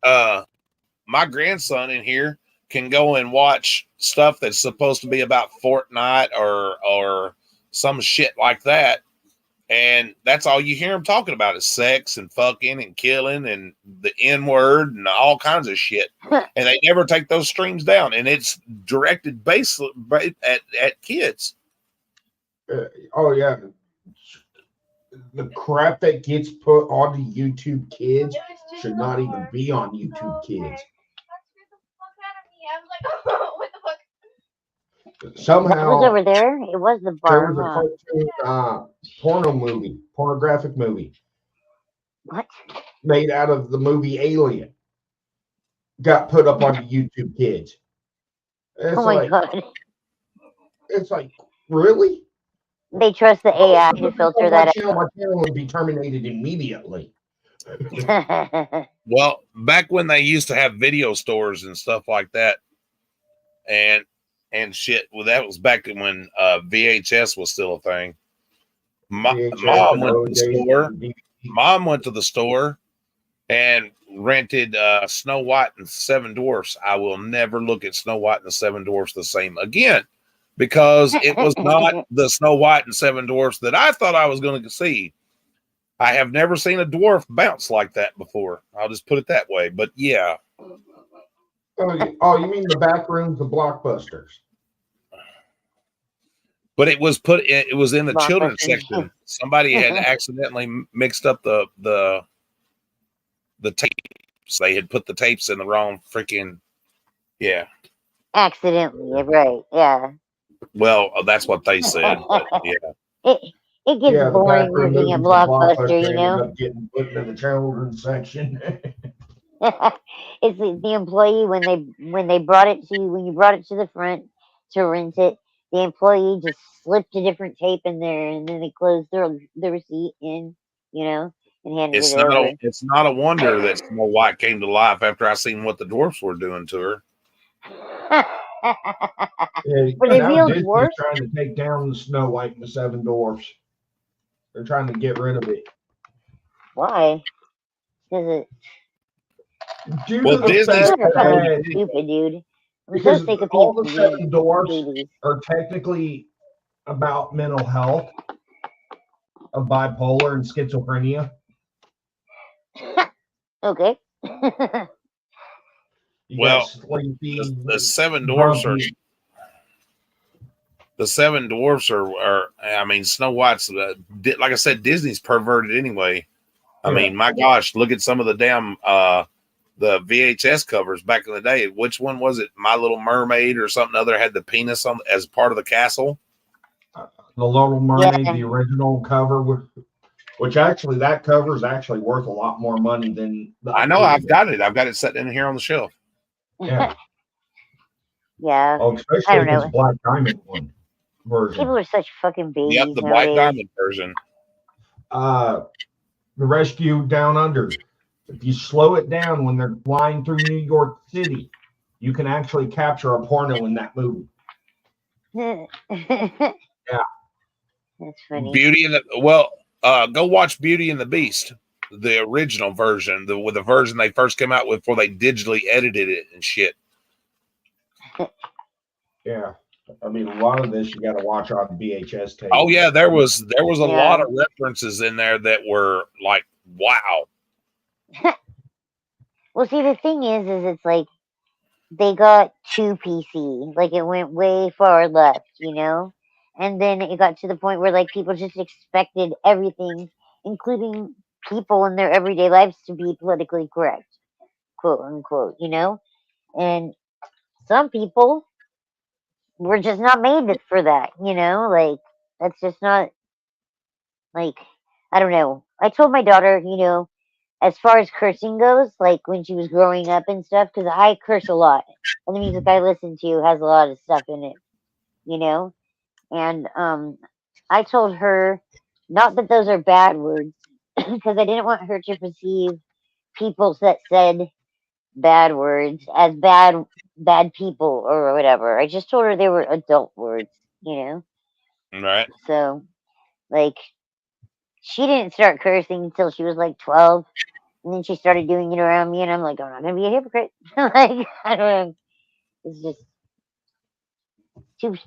my grandson in here can go and watch stuff that's supposed to be about Fortnite or some shit like that. And that's all you hear him talking about is sex and fucking and killing and the N-word and all kinds of shit. And they never take those streams down. And it's directed basically at kids. Oh, yeah. The crap that gets put onto YouTube Kids should not even be on YouTube Kids. Somehow, what was over there? It was the bar. There was a cartoon pornographic movie. What? Made out of the movie Alien. Got put up on YouTube Kids. It's my God. It's like, really? They trust the AI to filter that out. My channel would be terminated immediately. Well, back when they used to have video stores and stuff like that, and shit, well, that was back when VHS was still a thing. Mom went to the store and rented Snow White and Seven Dwarfs. I will never look at Snow White and the Seven Dwarfs the same again, because it was not the Snow White and Seven Dwarfs that I thought I was going to see. I have never seen a dwarf bounce like that before. I'll just put it that way. But yeah. Oh, you mean the back rooms of Blockbusters? But it was in the children's section. Somebody had accidentally mixed up the tapes. They had put the tapes in the wrong freaking Accidentally, right? Yeah. Well, that's what they said. But yeah. It gets boring looking at Blockbuster, you know. Getting put in the children's section. It's the employee when you brought it to the front to rent it. The employee just slipped a different tape in there, and then they closed the receipt in, and handed it over. It's not a wonder that Snow White came to life after I seen what the dwarfs were doing to her. Were they Now real Disney's dwarfs? trying to take down the Snow White and the Seven Dwarfs. They're trying to get rid of it. Why? Because Due Well, to the Disney's fact are fucking that stupid, dude. I'm so because sick of all people the being Seven Dwarfs babies. are technically about mental health of bipolar and schizophrenia. Okay. You Well, got Sleepy, the Seven Dwarfs are Grumpy. the Seven Dwarfs are. I mean, Snow White's like I said, Disney's perverted anyway. I mean, my gosh, look at some of the damn the VHS covers back in the day. Which one was it? My Little Mermaid or something other had the penis on as part of the castle. The Little Mermaid, Yeah. the original cover, which actually that cover is actually worth a lot more money than the I know. updated I've got it. I've got it sitting in here on the shelf. Yeah. Yeah. Oh, I especially don't if it's know. Black Diamond one version. People are such fucking babies Yep, the nowadays. Black Diamond version. The Rescue Down Under. If you slow it down when they're flying through New York City, you can actually capture a porno in that movie. Yeah. That's funny. Beauty and go watch Beauty and the Beast, the original version, with the version they first came out with before they digitally edited it and shit. Yeah. I mean, a lot of this you got to watch on VHS tape. Oh yeah, there was a lot of references in there that were like, wow. Well, see, the thing is it's like they got too PC. Like it went way far left, and then it got to the point where like people just expected everything, including people in their everyday lives, to be politically correct, quote unquote, and some people were just not made for that, like that's just not like I don't know. I told my daughter, as far as cursing goes, like when she was growing up and stuff, because I curse a lot, and the music I listen to has a lot of stuff in it, and I told her not that those are bad words, because I didn't want her to perceive people that said bad words as bad people or whatever. I just told her they were adult words, Right. So, like, she didn't start cursing until she was like 12. And then she started doing it around me, and I'm like, I'm not going to be a hypocrite. Like, I don't know. It's just,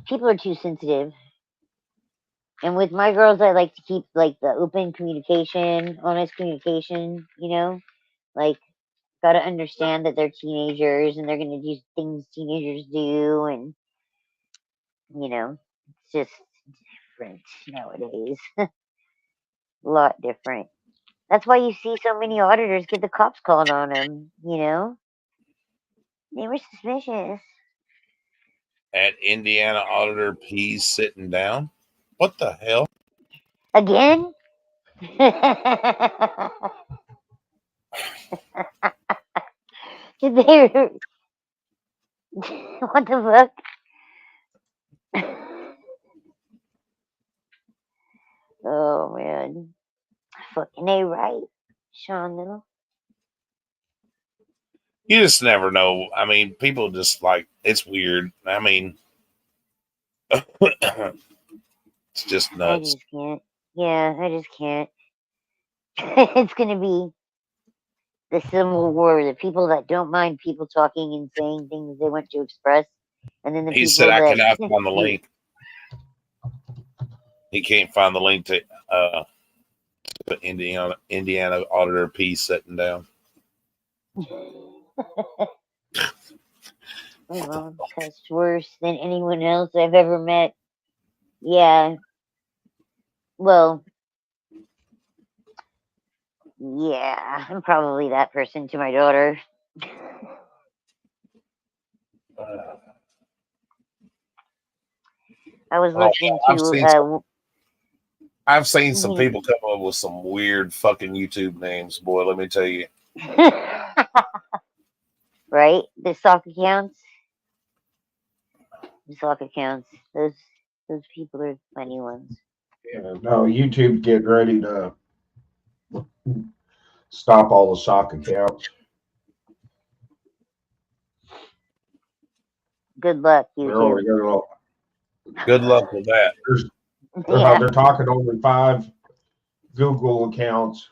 people are too sensitive. And with my girls, I like to keep, like, the open communication, honest communication, Like, got to understand that they're teenagers, and they're going to do things teenagers do, and, it's just different nowadays. A lot different. That's why you see so many auditors get the cops called on them, They were suspicious. At Indiana Auditor P's sitting down. What the hell? Again? Did they? What the fuck? Oh man, fucking A right, Sean though. You just never know. I mean, people just like, it's weird. I mean, it's just I nuts. just can't. Yeah, I just can't. It's gonna be the civil war. The people that don't mind people talking and saying things they want to express, and then the He people said, I that cannot find the link. He can't find the link to Indiana Auditor P sitting down. My mom cussed worse than anyone else I've ever met. Yeah. Well, yeah, I'm probably that person to my daughter. I was listening to. I've seen some people come up with some weird fucking YouTube names, boy. Let me tell you. Right, the stock accounts. sock accounts. Those people are funny ones. Yeah, no, YouTube getting ready to stop all the sock accounts. Good luck, They're YouTube. only gonna Good luck with that. Yeah. they're talking only 5 Google accounts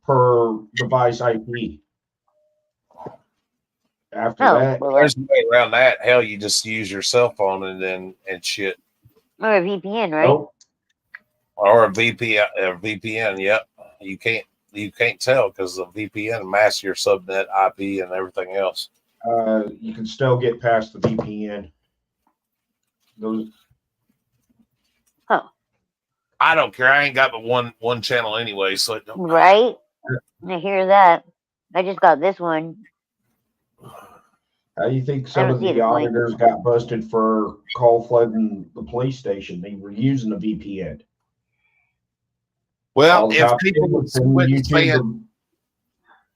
per device IP. After Oh, that, well, There's no way around that. Hell, you just use your cell phone and shit, or a VPN, right? nope. or a VPN. Yep, you can't tell because the VPN masks your subnet IP and everything else. You can still get past the VPN. Those Huh. I don't care. I ain't got but one channel anyway, so it don't matter. Right? I hear that. I just got this one. How do you think I some don't of see the the point. auditors got busted for call flooding the police station? They were using a VPN. Well, All the if cops people did would was send quit YouTube. saying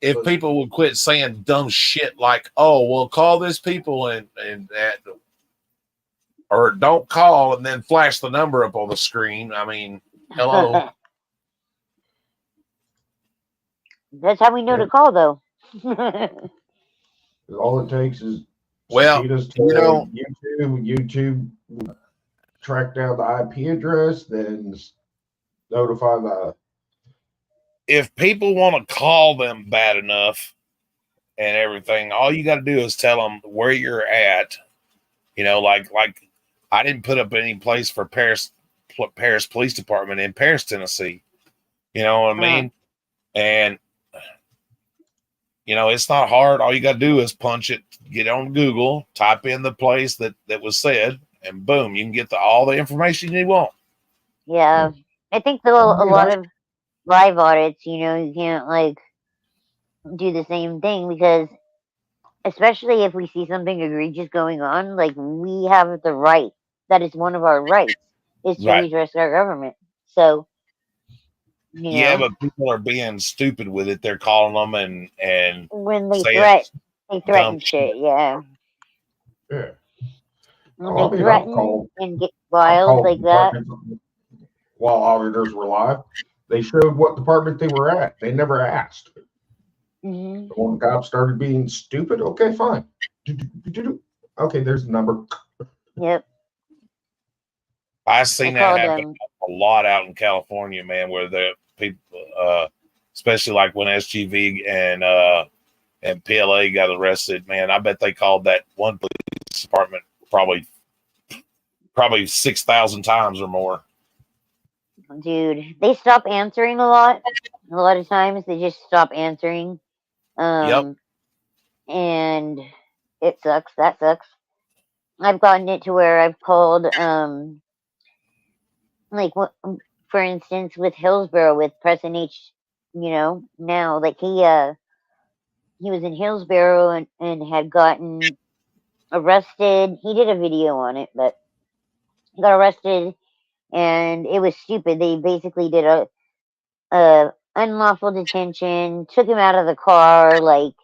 if people would quit saying dumb shit like, "Oh, well, call this people and that," or "Don't call," and then flash the number up on the screen. I mean, hello. That's how we know to call, though. All it takes is Well, subpoenas to you know, YouTube. YouTube will track down the IP address, then notify the. if people want to call them bad enough and everything, all you got to do is tell them where you're at. You know, like I didn't put up any place for Paris Police Department in Paris, Tennessee. You know what I mean? And you know, it's not hard. All you got to do is punch it, get on Google, type in the place that was said, and boom, you can get all the information you want. Yeah. I think a lot of live audits, you can't like do the same thing because especially if we see something egregious going on, like we have the right. That is one of our rights is to Right. redress our government. So, Yeah, but people are being stupid with it. They're calling them and when they saying threaten dumb shit, shit. yeah. Yeah. When Oh, they I mean, threaten and get I've wild called like that. departments while auditors were live. They showed what department they were at. They never asked. Mm-hmm. When the cops started being stupid, okay, fine. Okay, there's the number. Yep. I've seen I that called happen a lot out in California, man, where the people, especially like when SGV and PLA got arrested, man, I bet they called that one police department probably 6,000 times or more. Dude, they stop answering a lot. A lot of times they just stop answering. Yep. And it sucks. That sucks. I've gotten it to where I've called, like, for instance, with Hillsborough, with Preston H, now, like, he was in Hillsborough and had gotten arrested. He did a video on it, but he got arrested, and it was stupid. They basically did a unlawful detention, took him out of the car, like,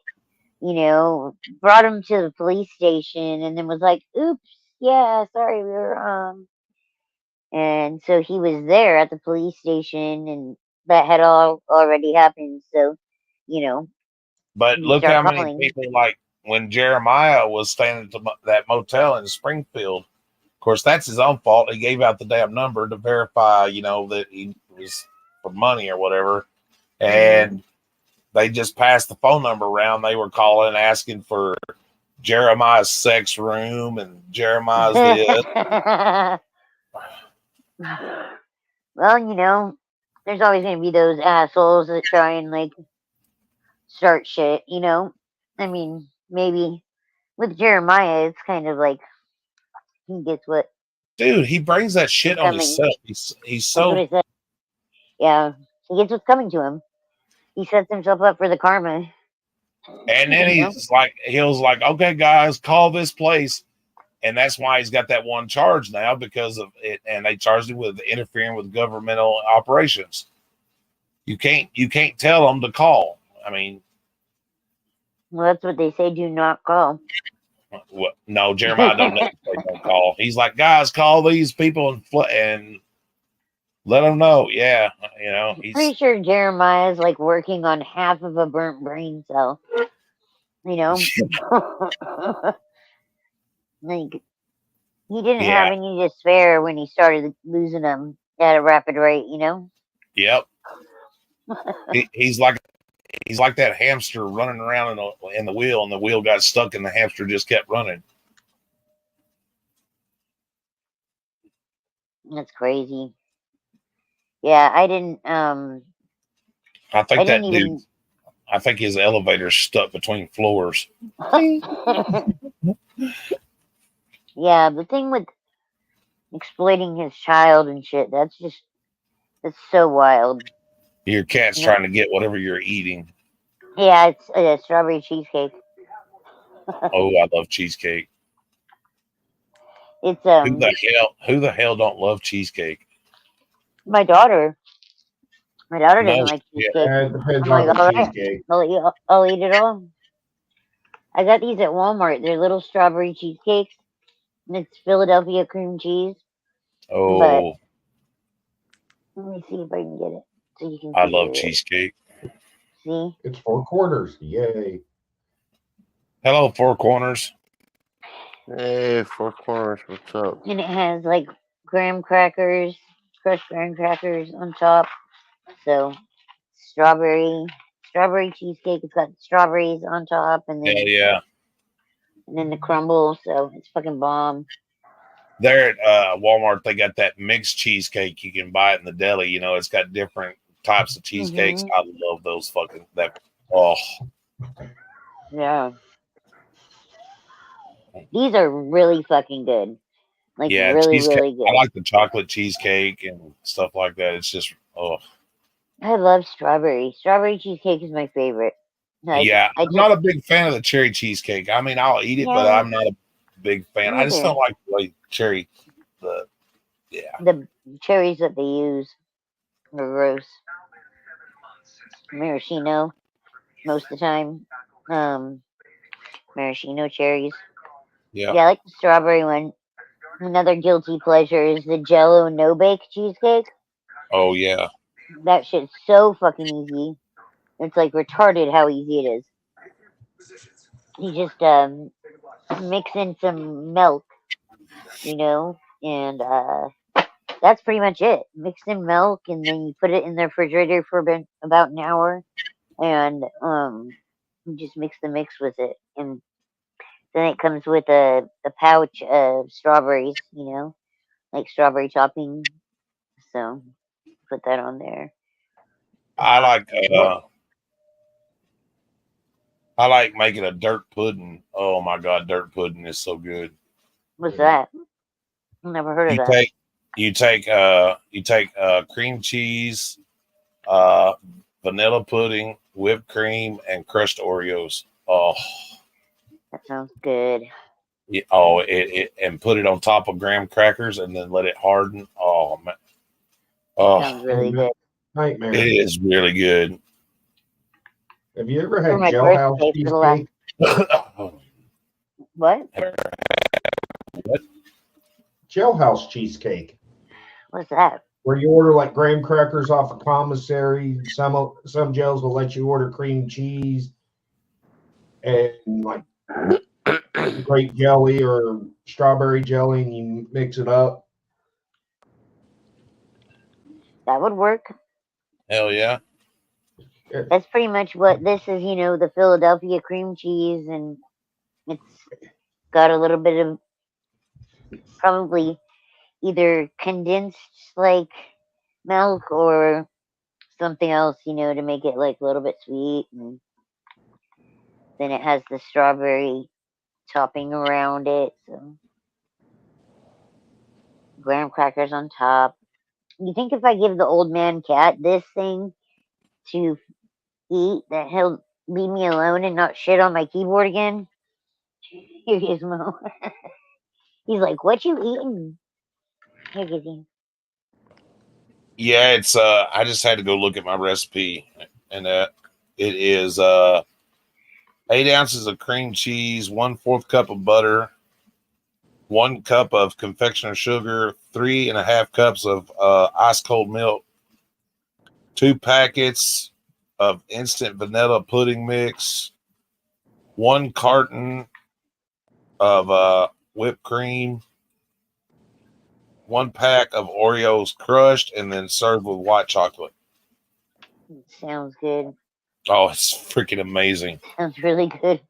brought him to the police station, and then was like, "Oops, yeah, sorry, we were." And so he was there at the police station, and that had all already happened. So, you know, But you look start how many calling. people, like when Jeremiah was staying at that motel in Springfield. Of course, that's his own fault. He gave out the damn number to verify, that he was for money or whatever. And they just passed the phone number around. They were calling, asking for Jeremiah's sex room and Jeremiah's this. Well, there's always going to be those assholes that try and, like, start shit. I mean, maybe with Jeremiah, it's kind of like he gets what Dude, he brings that shit is on coming. himself. He's That's what so. I said. Yeah, he gets what's coming to him. He sets himself up for the karma. And then he was like, okay, guys, call this place. And that's why he's got that one charge now because of it. And they charged him with interfering with governmental operations. You can't tell them to call. I mean, Well, that's what they say. Do not call. What? No, Jeremiah don't know. Don't call. He's like, guys, call these people and let them know. Yeah, you know, Pretty sure Jeremiah's like working on half of a burnt brain cell. You know, like he didn't have any to spare when he started losing them at a rapid rate. You know. Yep. He's like that hamster running around in the wheel, and the wheel got stuck, and the hamster just kept running. That's crazy. Yeah, I didn't. I think I didn't even. I think his elevator's stuck between floors. Yeah, the thing with exploiting his child and shit, that's so wild. Your cat's trying to get whatever you're eating. Yeah, it's a strawberry cheesecake. Oh, I love cheesecake. It's who the hell don't love cheesecake? my daughter. My daughter doesn't No, like cheesecake. Yeah, it depends I'm on like, the all right, cheesecake. I'll eat it all. I got these at Walmart. They're little strawberry cheesecakes. And it's Philadelphia cream cheese. Oh, but let me see if I can get it so you can. I love cheesecake. See, it's 4 quarters. Yay! Hello, Four Corners. Hey, Four Corners, what's up? And it has like graham crackers, crushed graham crackers on top. So strawberry cheesecake. It's got strawberries on top, and then and then the crumble. So it's fucking bomb. There at Walmart, they got that mixed cheesecake. You can buy it in the deli. You know, it's got different types of cheesecakes. I love those fucking that. Oh, yeah. These are really fucking good. Like really, really good. I like the chocolate cheesecake and stuff like that. It's just I love strawberry. Strawberry cheesecake is my favorite. Like, I'm not a big fan of the cherry cheesecake. I mean, I'll eat it, but I'm not a big fan. I just don't like the way cherry. The cherries that they use are gross. Maraschino, most of the time. Maraschino cherries. Yeah, I like the strawberry one. Another guilty pleasure is the Jello no bake cheesecake. Oh yeah. That shit's so fucking easy. It's like retarded how easy it is. You just mix in some milk, you know, and that's pretty much it. Mix in milk, and then you put it in the refrigerator for about an hour, and you just mix the mix with it, and then it comes with a pouch of strawberries, you know, like strawberry topping. So put that on there. I like making a dirt pudding. Oh my god, dirt pudding is so good. What's that? Never heard of that. You take cream cheese, vanilla pudding, whipped cream, and crushed Oreos. Oh, that sounds good. And put it on top of graham crackers and then let it harden. Oh man, sounds really good. Nightmare. It is really good. Have you ever had jailhouse cheesecake? What? Jailhouse cheesecake. What's that? Where you order like graham crackers off a commissary. Some jails will let you order cream cheese and like grape jelly or strawberry jelly, and you mix it up. That would work. Hell yeah. That's pretty much what this is, you know, the Philadelphia cream cheese, and it's got a little bit of probably either condensed like milk or something else, you know, to make it like a little bit sweet, and then it has the strawberry topping around it, so graham crackers on top. You think if I give the old man cat this thing to eat, that he'll leave me alone and not shit on my keyboard again? Here, Gizmo. He's like, "What you eating?" Here, Gizmo. Yeah, it's I just had to go look at my recipe, and it is 8 8 ounces of cream cheese, 1/4 cup of butter, 1 cup of confectioner sugar, 3.5 cups of ice cold milk, 2 packets of instant vanilla pudding mix, 1 carton of whipped cream, 1 pack of Oreos crushed, and then served with white chocolate. Sounds good. Oh, it's freaking amazing. Sounds really good.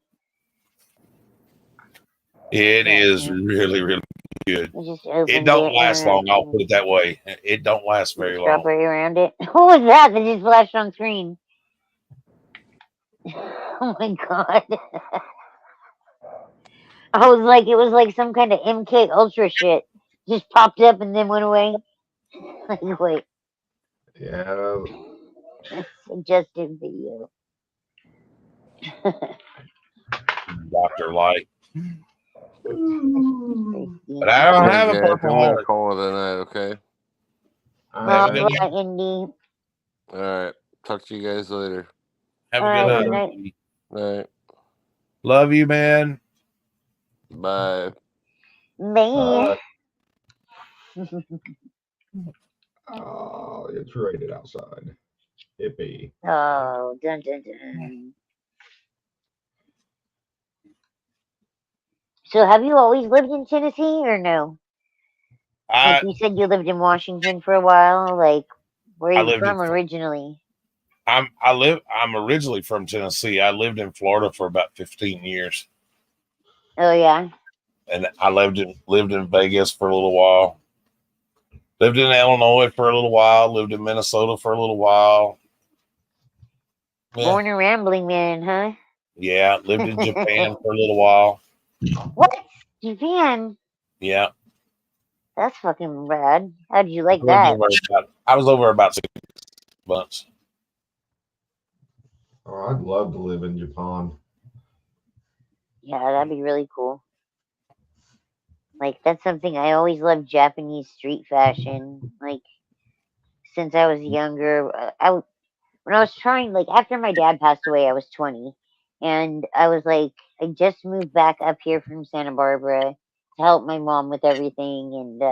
It Yeah, is man. really, really good. I just opened It don't it last and long. I'll put it that way. It don't last very long. strawberry around it. What was that that just flashed on screen? Oh my god. I was like, it was like some kind of MK Ultra shit. Just popped up and then went away. Like, wait, Yeah. suggested video. Dr. Light. But I All don't All right, have a guys, Purple I'm gonna Heart. call it a night. Okay. Have a good right, night. Indy. All right. Talk to you guys later. Have All a good right, night. good night. Ricky. All right. Love you, man. Bye. Bye. Oh, it's rated outside. Hippie. Oh, dun dun dun. So, have you always lived in Tennessee or no? Like I you said, you lived in Washington for a while. Like, where are I you lived in from originally? I'm originally from Tennessee. I lived in Florida for about 15 years. Oh yeah. And I lived in Vegas for a little while. Lived in Illinois for a little while, lived in Minnesota for a little while. Yeah. Born a rambling man, huh? Yeah, lived in Japan for a little while. What? Japan? Yeah. That's fucking rad. How'd you like I that? was over about 6 months. Oh, I'd love to live in Japan. Yeah, that'd be really cool. Like, that's something I always loved Japanese street fashion. Like, since I was younger, when I was trying, like, after my dad passed away, I was 20. And I was like, I just moved back up here from Santa Barbara to help my mom with everything. And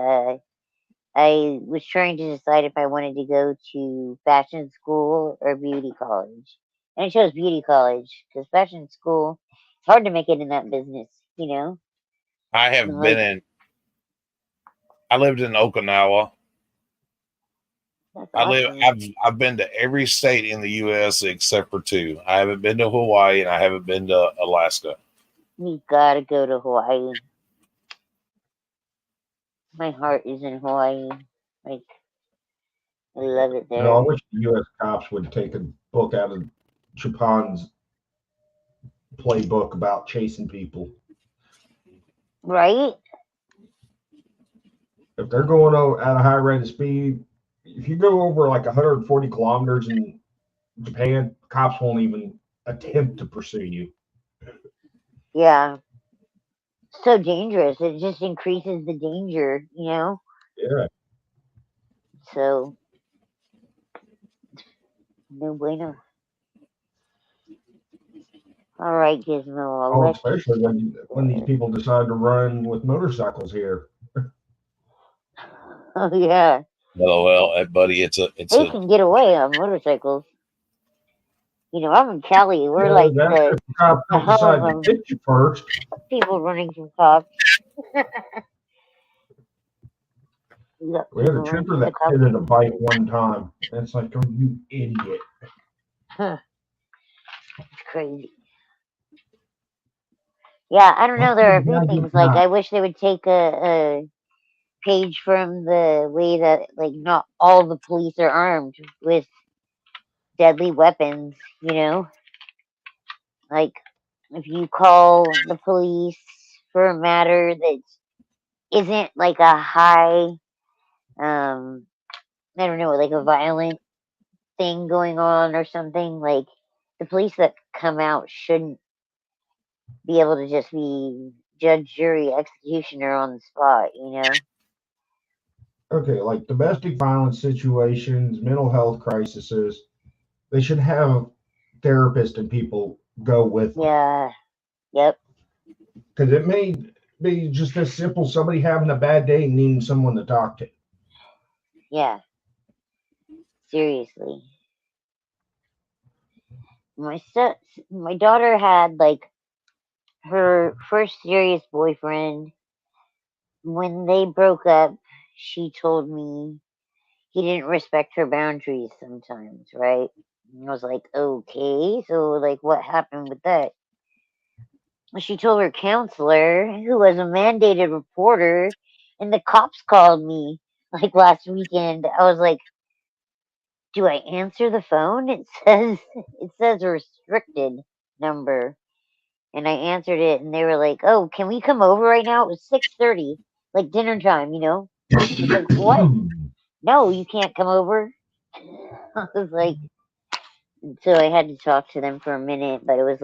I was trying to decide if I wanted to go to fashion school or beauty college. And I chose beauty college because fashion school, it's hard to make it in that business, you know? I have And, been like, in. I lived in Okinawa. that's I live. awesome. I've been to every state in the U.S. except for 2. I haven't been to Hawaii and I haven't been to Alaska. You gotta go to Hawaii. My heart is in Hawaii. Like, I love it You know, I there. wish the U.S. cops would take a book out of Japan's playbook about chasing people. Right? If they're going at a high rate of speed, if you go over like 140 kilometers in Japan, cops won't even attempt to pursue you. Yeah. So dangerous. It just increases the danger, you know? Yeah. So, no bueno. All right, Gizmo. I'll Oh, let you. especially when these people decide to run with motorcycles here. Oh, yeah. LOL, buddy. It's They a. can get away on motorcycles. You know, I'm in Cali. We're Yeah, like that's if the cops the don't hub decide to of hit you first. people running from cops. You got We had a people running trooper from the that cops. hit a bike one time. And it's like, oh, you idiot. Huh. It's crazy. Yeah, I don't know. Well, There are a the few guy things gets like out. I wish they would take a page from the way that like not all the police are armed with deadly weapons. You know, like if you call the police for a matter that isn't like a high, I don't know, like a violent thing going on or something, like the police that come out shouldn't be able to just be judge, jury, executioner on the spot, you know? Okay, like domestic violence situations, mental health crises, they should have therapists and people go with them. Yeah. Yep. Because it may be just as simple somebody having a bad day and needing someone to talk to. Yeah. Seriously. My daughter had like her first serious boyfriend. When they broke up, she told me he didn't respect her boundaries sometimes, right? And I was like, okay, so like what happened with that? She told her counselor, who was a mandated reporter, and the cops called me like last weekend. I was like, do I answer the phone? It says restricted number. And I answered it and they were like, oh, can we come over right now? It was 6:30, like dinner time, you know? I was like, what? No, you can't come over. I was like, so I had to talk to them for a minute, but it was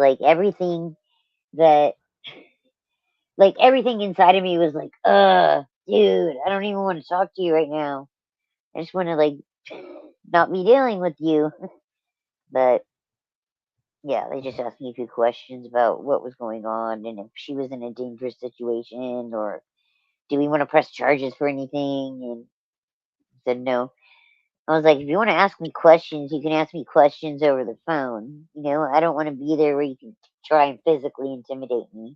that, like everything inside of me was like, dude, I don't even want to talk to you right now. I just want to like not be dealing with you. But yeah, they just asked me a few questions about what was going on and if she was in a dangerous situation or do we want to press charges for anything? And I said no. I was like, if you want to ask me questions, you can ask me questions over the phone. You know, I don't want to be there where you can try and physically intimidate me.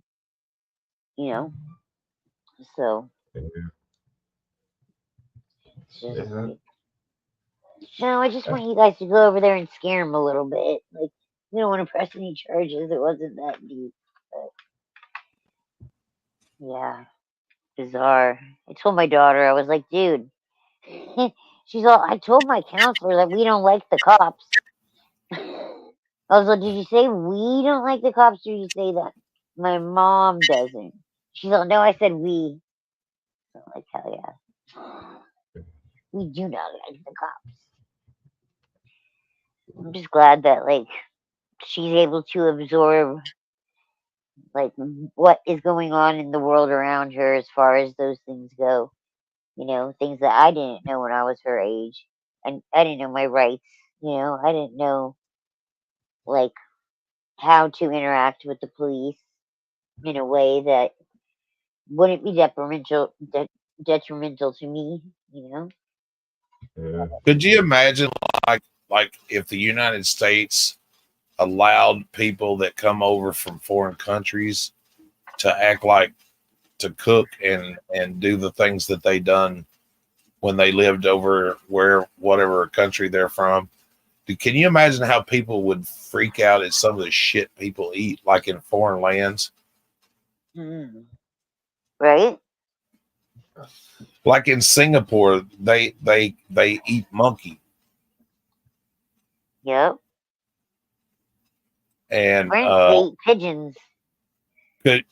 You know, so it's just, Yeah. no, I just want you guys to go over there and scare him a little bit. Like, we don't want to press any charges. It wasn't that deep. But yeah, bizarre. I told my daughter, I was like, dude, I told my counselor that we don't like the cops. I was like, did you say we don't like the cops or did you say that my mom doesn't? She's like, no, I said we. So I'm like, hell yeah. We do not like the cops. I'm just glad that, like, she's able to absorb, like, what is going on in the world around her as far as those things go. You know, things that I didn't know when I was her age. And I didn't know my rights. You know, I didn't know, like, how to interact with the police in a way that wouldn't be detrimental to me, you know? Yeah. Could you imagine, like if the United States allowed people that come over from foreign countries to act like to cook and do the things that they done when they lived over where whatever country they're from? Can you imagine how people would freak out at some of the shit people eat, like in foreign lands? Mm. Right? Like in Singapore, they eat monkey, Yep. and French, they eat pigeons. could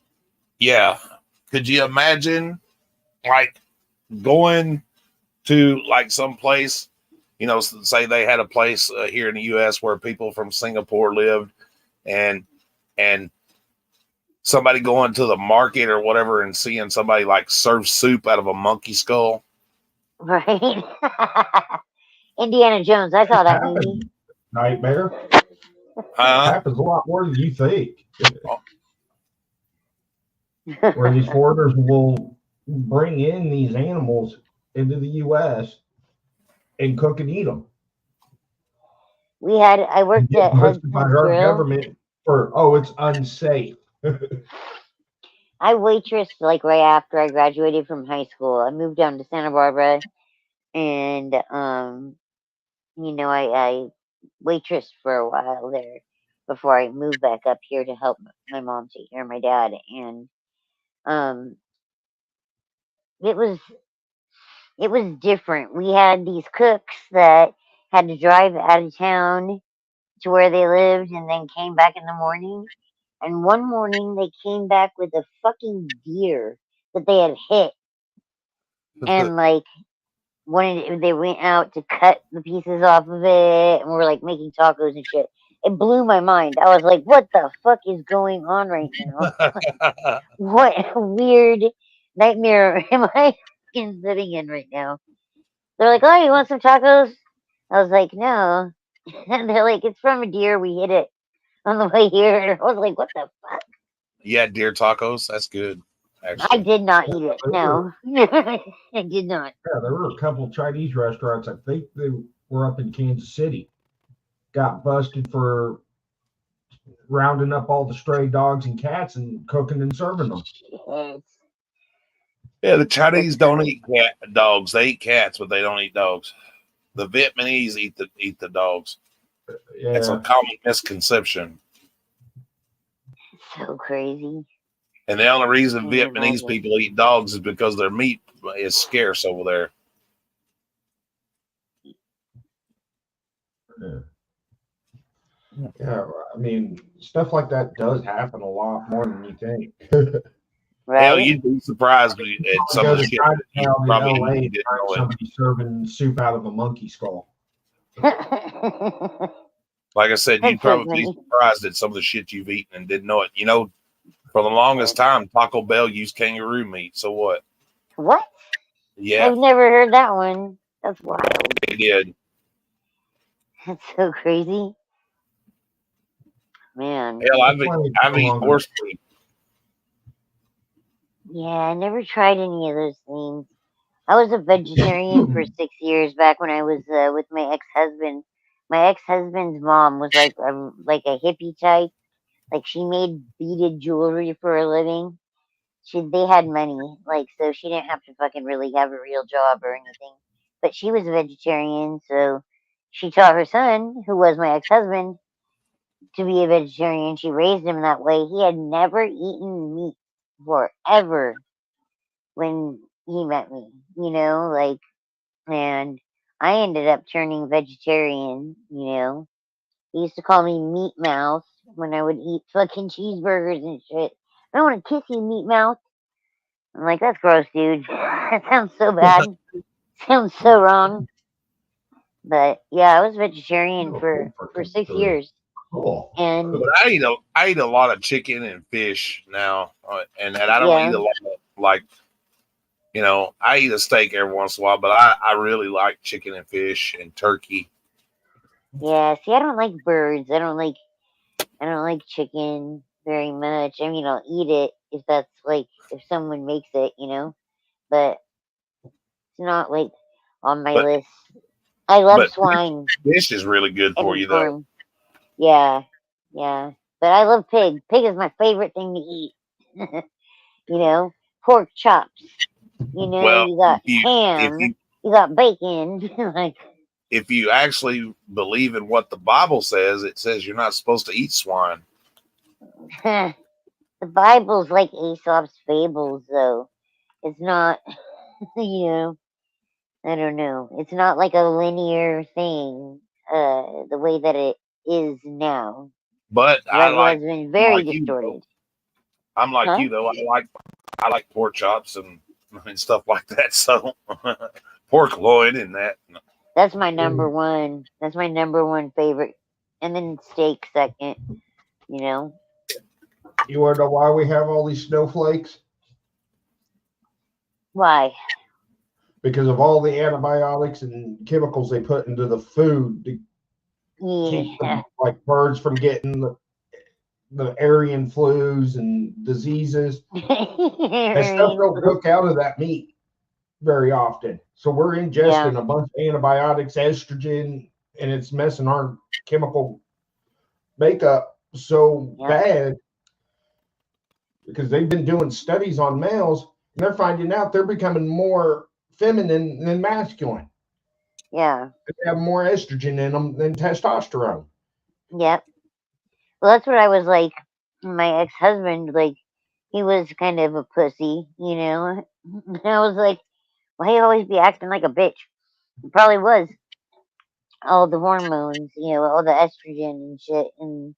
yeah, could you imagine like going to like some place, you know, say they had a place here in the U.S. where people from Singapore lived, and and somebody going to the market or whatever and seeing somebody like serve soup out of a monkey skull. Right? Indiana Jones, I It saw that movie. happens, Nightmare. Huh? Happens a lot more than you think. Where these foreigners will bring in these animals into the U.S. and cook and eat them. I And worked get at busted by Hudson's our Grill. government for, oh, it's unsafe. I waitressed like right after I graduated from high school. I moved down to Santa Barbara and you know, I waitressed for a while there before I moved back up here to help my mom take care of my dad. And um, it was it was different. We had these cooks that had to drive out of town to where they lived and then came back in the morning. And one morning they came back with a fucking deer that they had hit and like they went out to cut the pieces off of it and were like making tacos and shit. It blew my mind. I was like, what the fuck is going on right now? What weird nightmare am I fucking sitting in right now? They're like, oh, you want some tacos? I was like, no. And they're like, it's from a deer. We hit it. on the way here. I was like, what the fuck? Yeah, deer tacos. That's good. I Actually, did not eat it. No, I did not. Yeah, there were a couple of Chinese restaurants. I think they were up in Kansas City. Got busted for rounding up all the stray dogs and cats and cooking and serving them. Shit. yeah, the Chinese don't eat dogs. They eat cats, but they don't eat dogs. The Vietnamese eat the dogs. It's a Yeah, common misconception. So crazy. And the only reason Can't Vietnamese imagine. people eat dogs is because their meat is scarce over there. yeah. I mean, stuff like that does happen a lot more than you think. Hell, Right? you'd be surprised at some Go of the to shit that you Chinatown in probably LA eat and didn't find know it. somebody serving soup out of a monkey skull. Like I said, you'd That's so probably be funny. surprised at some of the shit you've eaten and didn't know it. You know, for the longest time, Taco Bell used kangaroo meat. So what? What? Yeah, I've never heard that one. That's wild. they did. That's so crazy. Man. Hell, That's why they I've no eaten longer. horse meat. Yeah, I never tried any of those things. I was a vegetarian for 6 years back when I was with my ex-husband. My ex-husband's mom was like a hippie type. Like she made beaded jewelry for a living. They had money, like so she didn't have to fucking really have a real job or anything. But she was a vegetarian, so she taught her son, who was my ex-husband, to be a vegetarian. She raised him that way. He had never eaten meat forever when he met me, like, and I ended up turning vegetarian. He used to call me meat mouth when I would eat fucking cheeseburgers and shit. I don't want to kiss you, meat mouth. I'm like, that's gross, dude. That sounds so bad. Sounds so wrong. But yeah, I was vegetarian Oh, for freaking 6 years, cool. and But I eat a lot of chicken and fish now, and I don't eat yeah, a lot of like I eat a steak every once in a while, but I really like chicken and fish and turkey. yeah. See, I don't like birds. I don't like chicken very much. I mean, I'll eat it if someone makes it. But it's not like on my But list. I love but swine fish is really good for any you though. form. Yeah, yeah. But I love pig. Pig is my favorite thing to eat. Pork chops. Well, You got if ham. you You got bacon. Like if you actually believe in what the Bible says, it says you're not supposed to eat swine. the Bible's like Aesop's fables, though. It's not. You know. I don't know. It's not like a linear thing. The way that it is now. But The Bible has been I'm very like you though. distorted. I'm like Huh? you though. I like pork chops and stuff like that. So pork loin and that. That's my number one. That's my number one favorite. And then steak second, you know. You want to know why we have all these snowflakes? Why? Because of all the antibiotics and chemicals they put into the food to keep Yeah. them, like birds from getting the avian flus and diseases. That stuff don't cook out of that meat very often. So we're Yeah. ingesting a bunch of antibiotics, estrogen, and it's messing our chemical makeup so Yep. bad because they've been doing studies on males and they're finding out they're becoming more feminine than masculine. Yeah. They have more estrogen in them than testosterone. Yep. Well, that's what I was like. My ex-husband, like, he was kind of a pussy, And I was like, why you always be acting like a bitch? He probably was. All the hormones, all the estrogen and shit in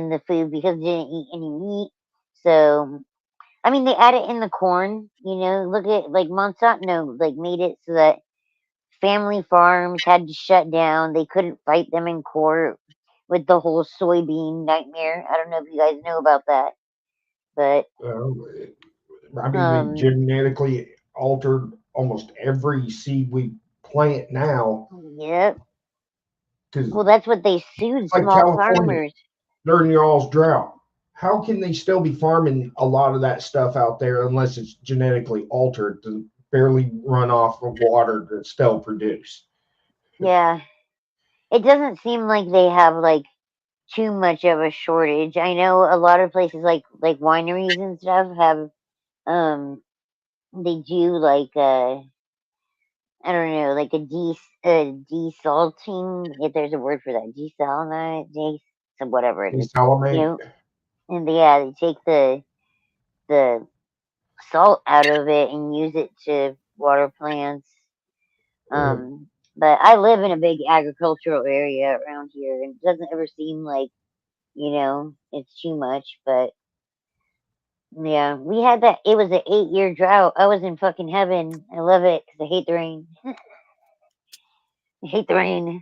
the food because he didn't eat any meat. So, I mean, they add it in the corn, Look at, like, Monsanto, like, made it so that family farms had to shut down. They couldn't fight them in court with the whole soybean nightmare. I don't know if you guys know about that, but I mean, we genetically altered almost every seed we plant now. Yep. Because Well, that's what they sued like small California, farmers. during y'all's drought. How can they still be farming a lot of that stuff out there unless it's genetically altered to barely run off of water to still produce? Yeah. It doesn't seem like they have like too much of a shortage. I know a lot of places like wineries and stuff have they do like I don't know, like desalting, if there's a word for that, desalinate, so whatever it is, you Desalinate. know, and they take the salt out of it and use it to water plants. But I live in a big agricultural area around here, and it doesn't ever seem like it's too much. But yeah, we had that. It was an 8-year drought. I was in fucking heaven. I love it because I hate the rain. I hate the rain.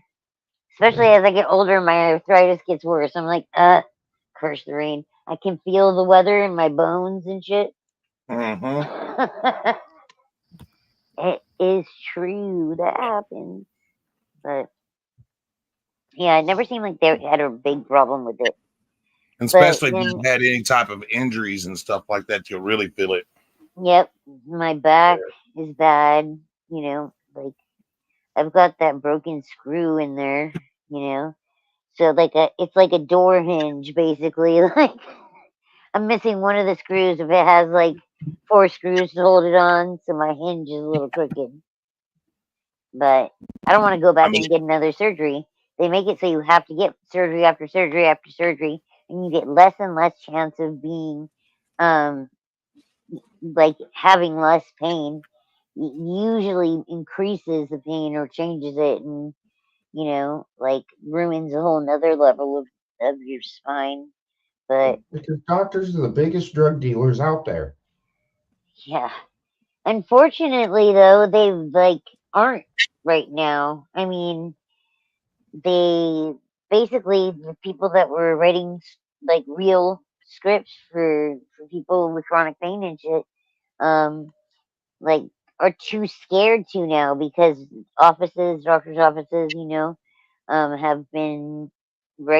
Especially as I get older, my arthritis gets worse. I'm like, curse the rain. I can feel the weather in my bones and shit. Mm-hmm. It is true that happens. But yeah, it never seemed like they had a big problem with it. And But especially if then, you had any type of injuries and stuff like that, you'll really feel it. yep, my back is bad. Like I've got that broken screw in there. So it's like a door hinge basically. Like I'm missing one of the screws if it has like 4 screws to hold it on, so my hinge is a little crooked. But I don't want to go I back mean, and get another surgery. They make it so you have to get surgery after surgery after surgery, and you get less and less chance of being, um, like having less pain. Usually increases the pain or changes it, and like ruins a whole nother level of your spine. But Because doctors are the biggest drug dealers out there. yeah, unfortunately though, they like aren't right now. I mean, they basically the people that were writing like real scripts for people with chronic pain and shit, um, like are too scared to now because doctors' offices, have been